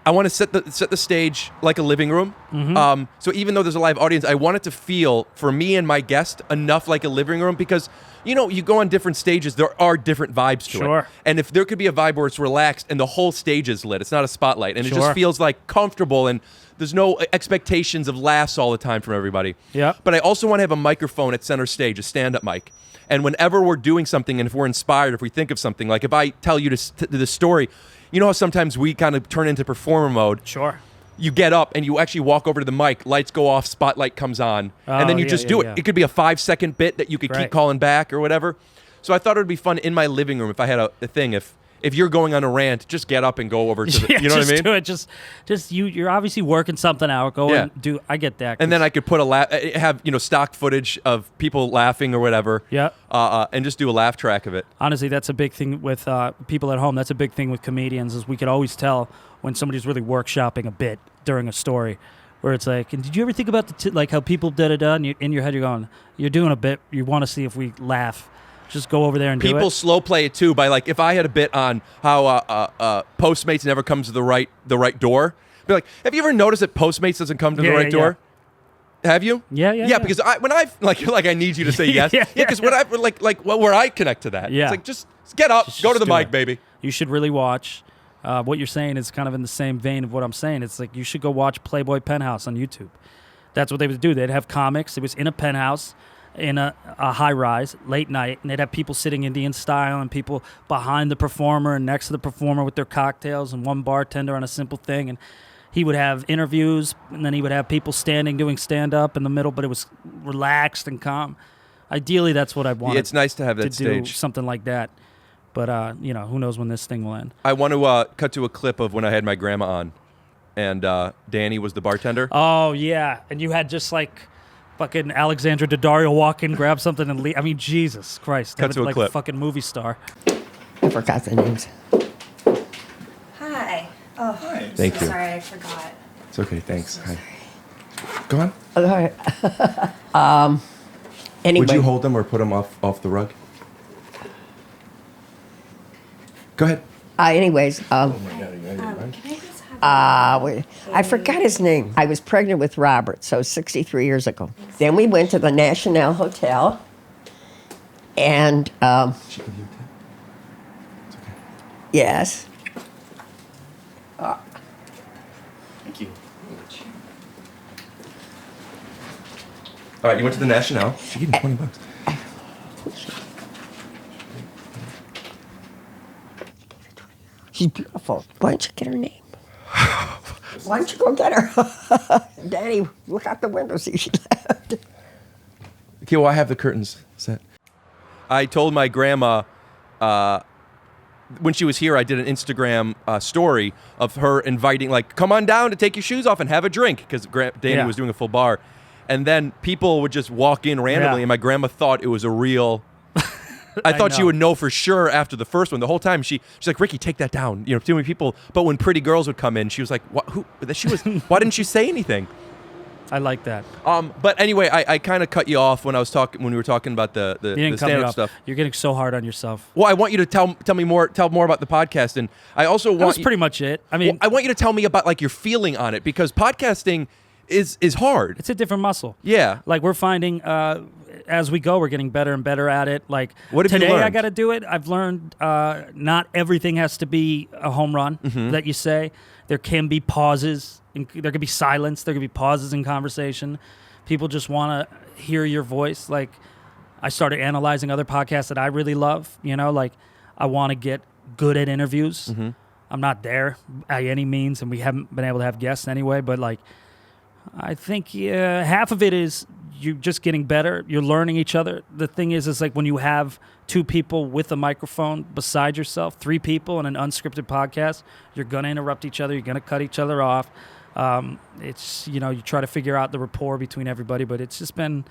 I want to set the stage like a living room. Mm-hmm. So even though there's a live audience, I want it to feel, for me and my guest, enough like a living room, because, you go on different stages, there are different vibes to it. And if there could be a vibe where it's relaxed and the whole stage is lit, it's not a spotlight, and it just feels like comfortable, and there's no expectations of laughs all the time from everybody. Yeah. But I also want to have a microphone at center stage, a stand-up mic. And whenever we're doing something, and if we're inspired, if we think of something, like if I tell you the story, you know how sometimes we kind of turn into performer mode? Sure. You get up and you actually walk over to the mic, lights go off, spotlight comes on, and then you just do it. Yeah. It could be a 5-second bit that you could keep calling back or whatever. So I thought it would be fun in my living room if I had a thing. If you're going on a rant, just get up and go over to the, you know what I mean? Do it. Just you're obviously working something out. Go and do. I get that. And then I could put have stock footage of people laughing or whatever. Yeah. And just do a laugh track of it. Honestly, that's a big thing with people at home. That's a big thing with comedians, is we could always tell when somebody's really workshopping a bit during a story, where it's like, and did you ever think about like how people da-da-da, and in your head you're going, you're doing a bit, you want to see if we laugh. Just go over there and do it. People slow play it too by, like, if I had a bit on how Postmates never comes to the right door, be like, have you ever noticed that Postmates doesn't come to the right door? Have you? Yeah. Because when I like I need you to say yes. Because when I where I connect to that, it's like, just get up, go to the mic, baby. You should really watch. What you're saying is kind of in the same vein of what I'm saying. It's like you should go watch Playboy Penthouse on YouTube. That's what they would do. They'd have comics. It was in a penthouse, in a high-rise, late night, and they'd have people sitting Indian style and people behind the performer and next to the performer with their cocktails, and one bartender on a simple thing. And he would have interviews, and then he would have people standing doing stand-up in the middle, but it was relaxed and calm. Ideally, that's what I want. Yeah, it's nice to have that stage. Do something like that. But, who knows when this thing will end. I want to cut to a clip of when I had my grandma on, and Danny was the bartender. Oh, yeah. And you had just, like, fucking Alexandra Daddario walk in, grab something, and leave. I mean, Jesus Christ. Cut to a like clip. A fucking movie star. I forgot the names. Hi. Oh, hi. Thank you. Sorry, I forgot. It's okay, thanks. Hi. Go on. All right. Anyway. Would you hold them or put them off the rug? Go ahead. Anyways, I forgot his name. I was pregnant with Robert, so 63 years ago. Then we went to the National Hotel, and yes. Thank you. All right, you went to the National. She gave me $20. She's beautiful. Why don't you get her name? Why don't you go get her? Daddy, look out the window, see she left. Okay, well, I have the curtains set. I told my grandma when she was here, I did an Instagram story of her inviting, like, come on down to take your shoes off and have a drink, because Danny was doing a full bar. And then people would just walk in randomly, and my grandma thought it was a real... I thought she would know for sure after the first one. The whole time she's like, Ricky, take that down. You know, too many people. But when pretty girls would come in, she was like, what, who? She was. Why didn't you say anything? I like that. But anyway, I kind of cut you off when we were talking about the stand-up stuff. You're getting so hard on yourself. Well, I want you to tell more about the podcast, and I also want. That's pretty much it. I mean, I want you to tell me about like your feeling on it, because podcasting is hard. It's a different muscle. Yeah. Like we're finding as we go, we're getting better and better at it. Like what have you today, learned? I got to do it. I've learned not everything has to be a home run that you say. There can be pauses. There could be silence. There could be pauses in conversation. People just want to hear your voice. Like I started analyzing other podcasts that I really love. You know, like I want to get good at interviews. I'm not there by any means, and we haven't been able to have guests anyway. But like, I think half of it is you're just getting better. You're learning each other. The thing is like when you have two people with a microphone beside yourself, three people in an unscripted podcast, you're going to interrupt each other. You're going to cut each other off. It's, you know, you try to figure out the rapport between everybody, but it's been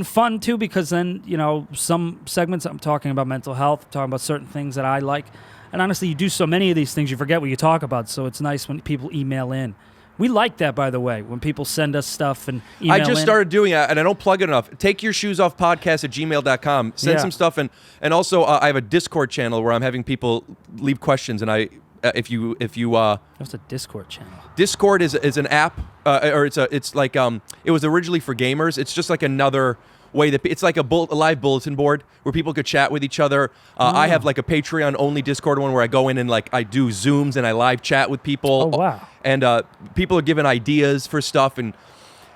fun too, because then, you know, some segments I'm talking about mental health, talking about certain things that I like. And honestly, you do so many of these things, you forget what you talk about. So it's nice when people email in. We like that, by the way, when people send us stuff and email I just in. started doing it, and I don't plug it enough. Take your shoes off podcast at gmail.com. Send some stuff, and also I have a Discord channel where I'm having people leave questions, and if you What's a Discord channel? Discord is an app, or it's like it was originally for gamers. It's just like another way that it's like a live bulletin board where people could chat with each other. I have like a Patreon only Discord one where I go in and like I do Zooms and I live chat with people. Oh wow! And people are giving ideas for stuff, and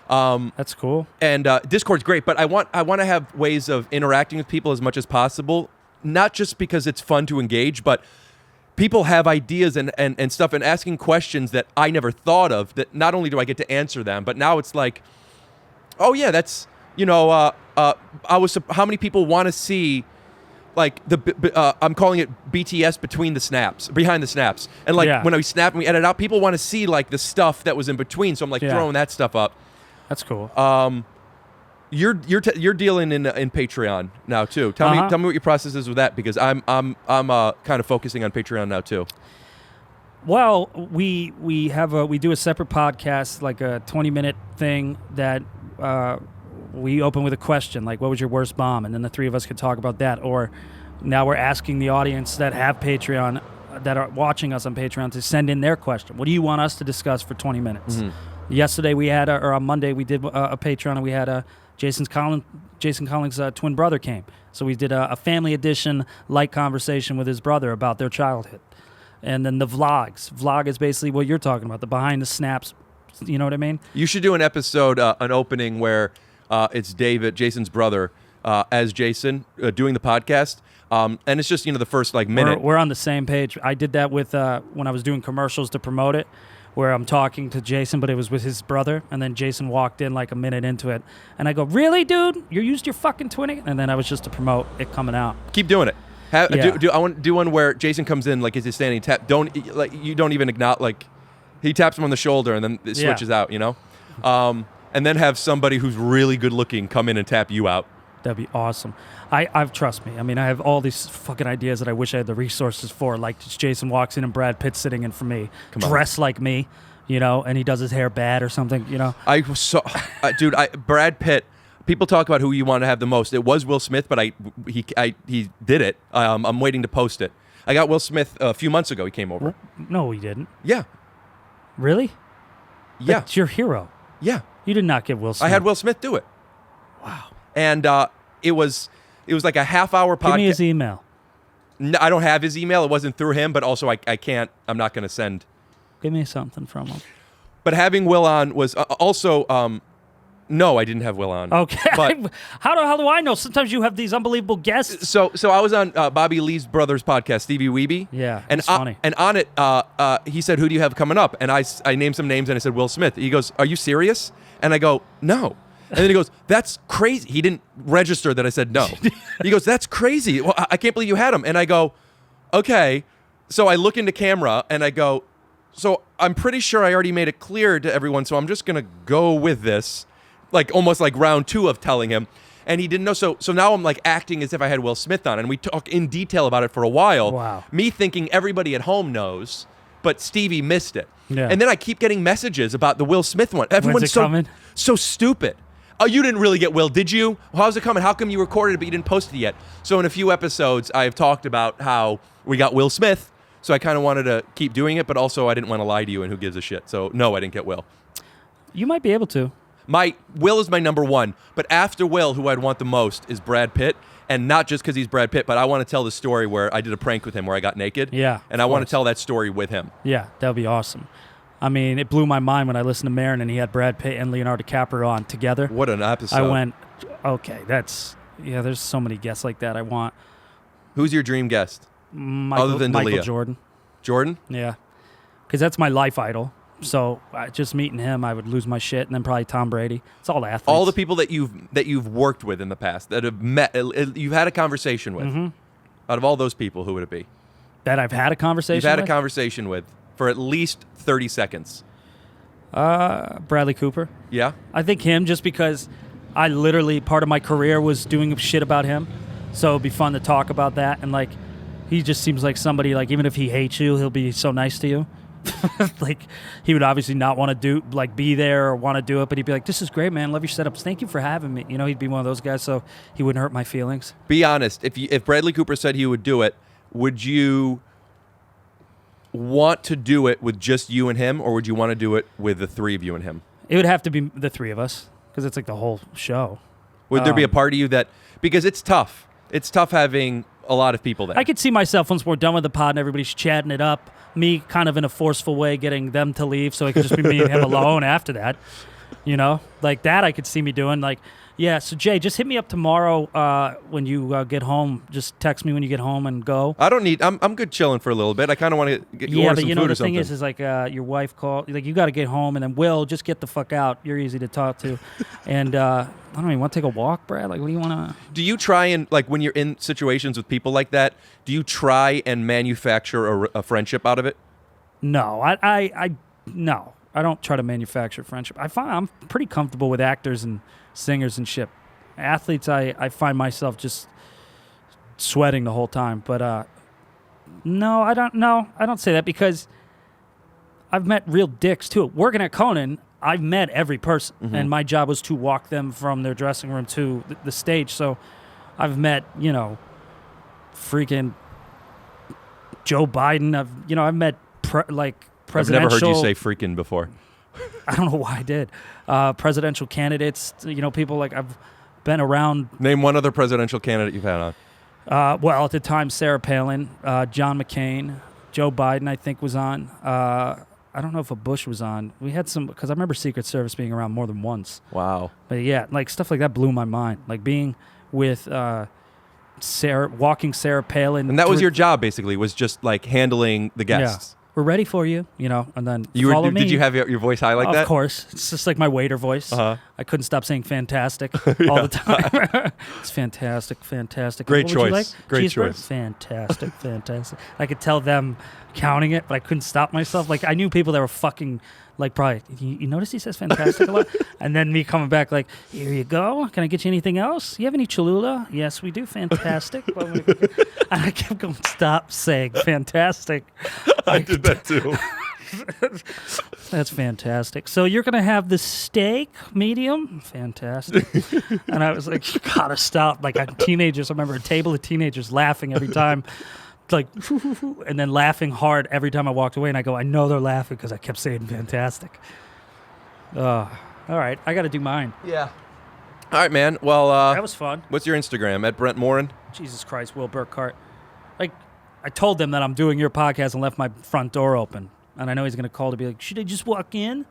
that's cool. And Discord's great, but I want to have ways of interacting with people as much as possible. Not just because it's fun to engage, but people have ideas and stuff and asking questions that I never thought of. That not only do I get to answer them, but now it's like, oh yeah, that's, you know, how many people want to see, like I'm calling it BTS behind the snaps, and like when we snap and we edit out, people want to see like the stuff that was in between. So I'm like throwing that stuff up. That's cool. You're dealing in Patreon now too. Tell me what your process is with that, because I'm kind of focusing on Patreon now too. Well, we do a separate podcast, like a 20-minute thing that we open with a question, like what was your worst bomb, and then the three of us could talk about that. Or now we're asking the audience that have Patreon, that are watching us on Patreon, to send in their question. What do you want us to discuss for 20 minutes? Yesterday we had, or on Monday we did a Patreon, and we had Jason Collins' twin brother came. So we did a family edition light conversation with his brother about their childhood. And then the vlogs. Vlog is basically what you're talking about, the behind the snaps. You know what I mean? You should do an episode, an opening where it's Jason's brother, as Jason doing the podcast. And it's just, you know, the first like minute. We're on the same page. I did that with when I was doing commercials to promote it, where I'm talking to Jason, but it was with his brother. And then Jason walked in like a minute into it. And I go, really, dude? You used your fucking twinning? And then I was just to promote it coming out. Keep doing it. I want to do one where Jason comes in, like, is he standing tap? You don't even acknowledge, like, he taps him on the shoulder and then it switches out, you know? And then have somebody who's really good looking come in and tap you out. That'd be awesome. I've trust me. I mean, I have all these fucking ideas that I wish I had the resources for. Like, just Jason walks in and Brad Pitt's sitting in for me, dressed like me, you know, and he does his hair bad or something, you know. Brad Pitt. People talk about who you want to have the most. It was Will Smith, but he did it. I'm waiting to post it. I got Will Smith a few months ago. He came over. No, he didn't. Yeah. Really? Yeah. That's your hero. Yeah. You did not get Will Smith. I had Will Smith do it. Wow. And it was like a half-hour podcast. Give me his email. No, I don't have his email. It wasn't through him, but also I can't. I'm not going to send. Give me something from him. But having Will on was also. No, I didn't have Will on. Okay. But how do I know? Sometimes you have these unbelievable guests. so I was on Bobby Lee's brother's podcast, Stevie Weeby. Yeah, and it's funny. And on it, he said, "Who do you have coming up?" And I named some names, and I said Will Smith. He goes, "Are you serious?" And I go, "No." And then he goes, "That's crazy." He didn't register that I said no. He goes, "That's crazy. Well, I can't believe you had him." And I go, "Okay." So I look into camera and I go, "So I'm pretty sure I already made it clear to everyone. So I'm just gonna go with this." Like almost like round 2 of telling him, and he didn't know. So now I'm like acting as if I had Will Smith on, and we talk in detail about it for a while. Wow. Me thinking everybody at home knows, but Stevie missed it. Yeah. And then I keep getting messages about the Will Smith one. Everyone's When's it coming? so stupid. Oh, you didn't really get Will, did you? Well, how's it coming? How come you recorded it but you didn't post it yet? So in a few episodes, I have talked about how we got Will Smith. So I kind of wanted to keep doing it, but also I didn't want to lie to you, and who gives a shit? So no, I didn't get Will. You might be able to. Will is my number 1, but after Will, who I'd want the most is Brad Pitt, and not just because he's Brad Pitt, but I want to tell the story where I did a prank with him where I got naked. Yeah, and I want to tell that story with him. Yeah, that would be awesome. I mean, it blew my mind when I listened to Marin and he had Brad Pitt and Leonardo DiCaprio on together. What an episode! I went, okay, there's so many guests like that I want. Who's your dream guest? Other than Michael D'Elia? Jordan. Jordan? Yeah, because that's my life idol. So just meeting him, I would lose my shit, and then probably Tom Brady. It's all athletes. All the people that you've worked with in the past, that have met, you've had a conversation with. Mm-hmm. Out of all those people, who would it be? That I've had a conversation You've had with? a conversation with for at least 30 seconds. Bradley Cooper. Yeah? I think him, just because I literally, part of my career was doing shit about him. So it'd be fun to talk about that. And, like, he just seems like somebody, like, even if he hates you, he'll be so nice to you. Like, he would obviously not want to be there or want to do it, but he'd be like, "This is great, man. Love your setups. Thank you for having me." You know, he'd be one of those guys, so he wouldn't hurt my feelings. Be honest. If Bradley Cooper said he would do it, would you want to do it with just you and him, or would you want to do it with the 3 of you and him? It would have to be the 3 of us, because it's like the whole show. Would there be a part of you that, because it's tough. It's tough having a lot of people there. I could see myself, once we're done with the pod and everybody's chatting it up, me kind of in a forceful way getting them to leave so it could just be me and him alone after that. You know? Like that I could see me doing. Like, yeah, so Jay, just hit me up tomorrow when you get home. Just text me when you get home and go. I don't need, I'm good chilling for a little bit. I kind of want to get yeah, order but some you food know, or the something. thing is like your wife called. Like, you got to get home, and then Will, just get the fuck out. You're easy to talk to. And I don't know, you want to take a walk, Brad? Like, what do you want to... Do you try and, like, when you're in situations with people like that, do you try and manufacture a friendship out of it? No, no. I don't try to manufacture friendship. I'm pretty comfortable with actors and singers and shit. Athletes, I find myself just sweating the whole time. But no, I don't say that, because I've met real dicks too. Working at Conan, I've met every person, and my job was to walk them from their dressing room to the stage. So I've met, freaking Joe Biden. I've met presidential. I've never heard you say freaking before. I don't know why I did. Presidential candidates, people like I've been around. Name one other presidential candidate you've had on. Well, at the time, Sarah Palin, John McCain, Joe Biden, I think, was on. I don't know if a Bush was on. We had some, because I remember Secret Service being around more than once. Wow. But yeah, like stuff like that blew my mind. Like being with walking Sarah Palin. And that was your job, basically, was just like handling the guests. Yeah. We're ready for you, and then you follow me. Did you have your voice high like that? Of course. It's just like my waiter voice. Uh-huh. I couldn't stop saying fantastic all the time. It's fantastic. Great What choice. would you like? Great Cheeseburger? choice. Fantastic. I could tell them counting it, but I couldn't stop myself. Like, I knew people that were fucking, like, probably, you notice he says fantastic a lot? And then me coming back like, here you go. Can I get you anything else? You have any Cholula? Yes, we do. Fantastic. And I kept going, stop saying fantastic. I did that too. That's fantastic. So you're going to have the steak medium? Fantastic. And I was like, you got to stop. Like, teenagers, I remember a table of teenagers laughing every time. like, and then laughing hard every time I walked away. And I go, I know they're laughing because I kept saying fantastic. All right, I got to do mine. Yeah. All right, man. Well, That was fun. what's your Instagram? At Brent Morin? Jesus Christ, Will Burkhart. Like, I told them that I'm doing your podcast and left my front door open. And I know he's going to call to be like, should I just walk in?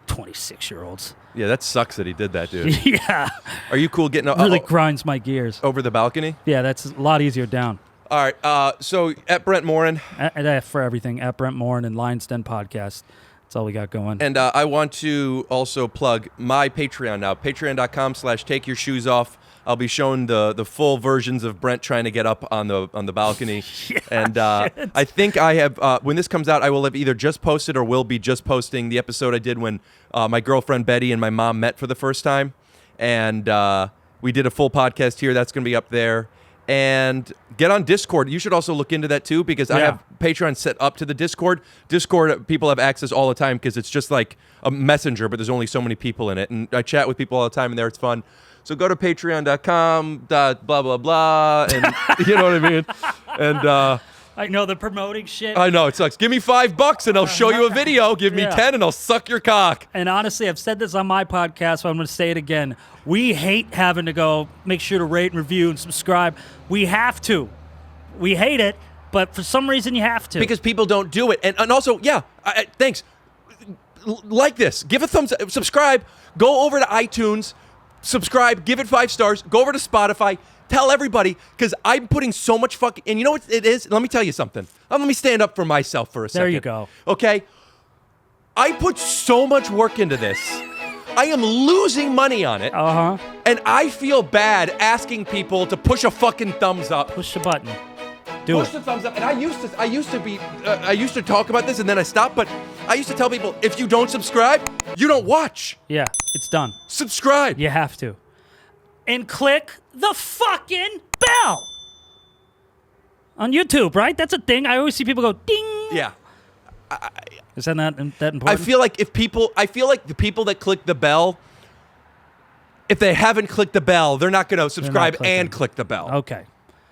26-year-olds. Yeah, that sucks that he did that, dude. Yeah. Are you cool getting Really grinds my gears. over the balcony? Yeah, that's a lot easier down. All right. So at Brent Morin. For everything, at Brent Morin and Lion's Den Podcast. That's all we got going. And I want to also plug my Patreon now. Patreon.com/takeyourshoesoff. I'll be showing the full versions of Brent trying to get up on the balcony. Yeah, and I think I have, when this comes out, I will have either just posted or will be just posting the episode I did when my girlfriend Betty and my mom met for the first time. And we did a full podcast here. That's going to be up there. And get on Discord. You should also look into that too, because I have Patreon set up to the Discord. Discord, people have access all the time because it's just like a messenger, but there's only so many people in it. And I chat with people all the time in there. It's fun. So go to patreon.com, blah, blah, blah, and you know what I mean? And I know they're promoting shit. I know, it sucks. Give me $5 and I'll show you a video. Give me 10 and I'll suck your cock. And honestly, I've said this on my podcast, so I'm going to say it again. We hate having to go make sure to rate and review and subscribe. We have to. We hate it, but for some reason you have to. Because people don't do it. And also, thanks. Like this. Give a thumbs up. Subscribe. Go over to iTunes. Subscribe. Give it 5 stars. Go over to Spotify. Tell everybody, because I'm putting so much fucking... And you know what it is? Let me tell you something. Let me stand up for myself for a second. There you go. Okay? I put so much work into this. I am losing money on it. Uh-huh. And I feel bad asking people to push a fucking thumbs up. Push the button. Push the thumbs up. And I used to talk about this and then I stopped, but I used to tell people, if you don't subscribe, you don't watch. Yeah, it's done. Subscribe. You have to. And click the fucking bell. On YouTube, right? That's a thing. I always see people go ding. Yeah. Is that not that important? I feel like the people that click the bell, if they haven't clicked the bell, they're not going to subscribe and click the bell. Okay.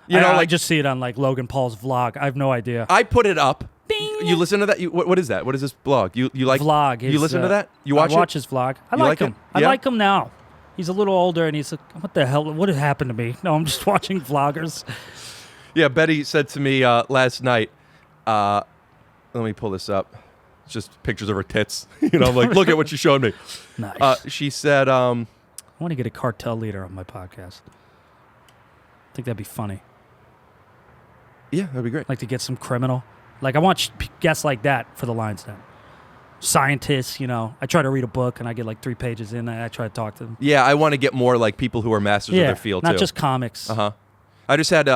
You know, I just see it on like Logan Paul's vlog. I have no idea. I put it up. Bing. You listen to that? What is that? What is this blog? You like vlog? You listen to that? You watch I watch his vlog. I like him. I like him now. He's a little older, and he's like, "What the hell? What had happened to me?" No, I'm just watching vloggers. Yeah, Betty said to me last night. Let me pull this up. It's just pictures of her tits. You know, I'm like, look at what she showed me. Nice. She said, I want to get a cartel leader on my podcast. I think that'd be funny. Yeah, that'd be great. Like to get some criminal. Like I want guests like that for the Lion's Den. Scientists, you know. I try to read a book and I get like 3 pages in and I try to talk to them. Yeah, I want to get more like people who are masters of their field, not too. just comics. Uh-huh. I just had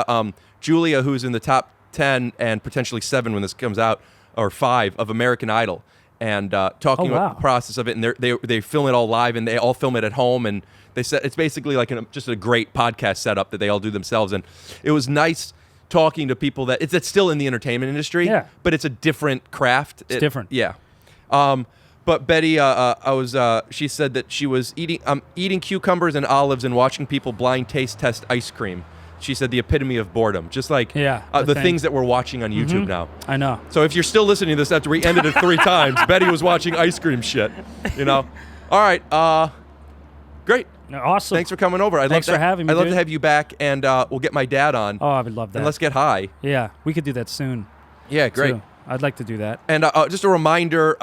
Julia, who's in the top 10 and potentially 7 when this comes out, or 5 of American Idol, and talking about the process of it. And they film it all live, and they all film it at home. And they said it's basically like just a great podcast setup that they all do themselves. And it was nice talking to people that's still in the entertainment industry, but it's a different craft. It's different. Yeah. But Betty, she said that she was eating cucumbers and olives and watching people blind taste test ice cream. She said the epitome of boredom, just like the things that we're watching on YouTube now. I know. So if you're still listening to this after we ended it 3 times, Betty was watching ice cream shit. You know. All right. Great. Awesome. Thanks for coming over. Thanks for having me. I'd love to have you back, and we'll get my dad on. Oh, I would love that. And let's get high. Yeah, we could do that soon. Yeah, great. Too. I'd like to do that. And just a reminder,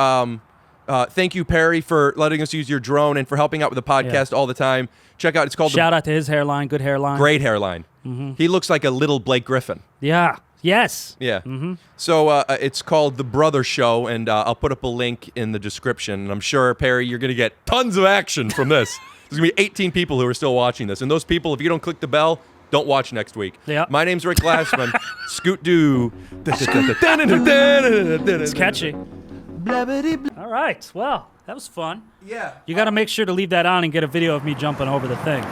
thank you, Perry, for letting us use your drone and for helping out with the podcast all the time. Check out, it's called... Shout out to his hairline, good hairline. Great hairline. Mm-hmm. He looks like a little Blake Griffin. Yeah. Yes. Yeah. Mm-hmm. So it's called The Brother Show, and I'll put up a link in the description. And I'm sure, Perry, you're going to get tons of action from this. There's going to be 18 people who are still watching this. And those people, if you don't click the bell, don't watch next week. Yeah. My name's Rick Glassman. Scoot doo. It's catchy. All right. Well, that was fun. Yeah. You got to make sure to leave that on and get a video of me jumping over the thing.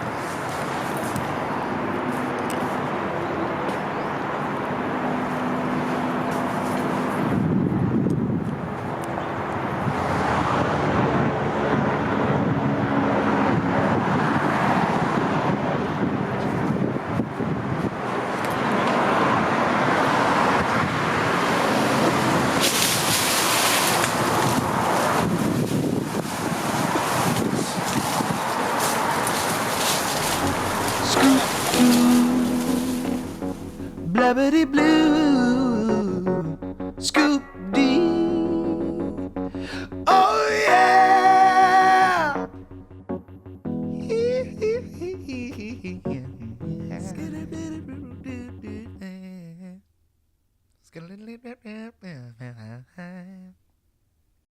Blabbity blue. Scoop dee. Oh yeah.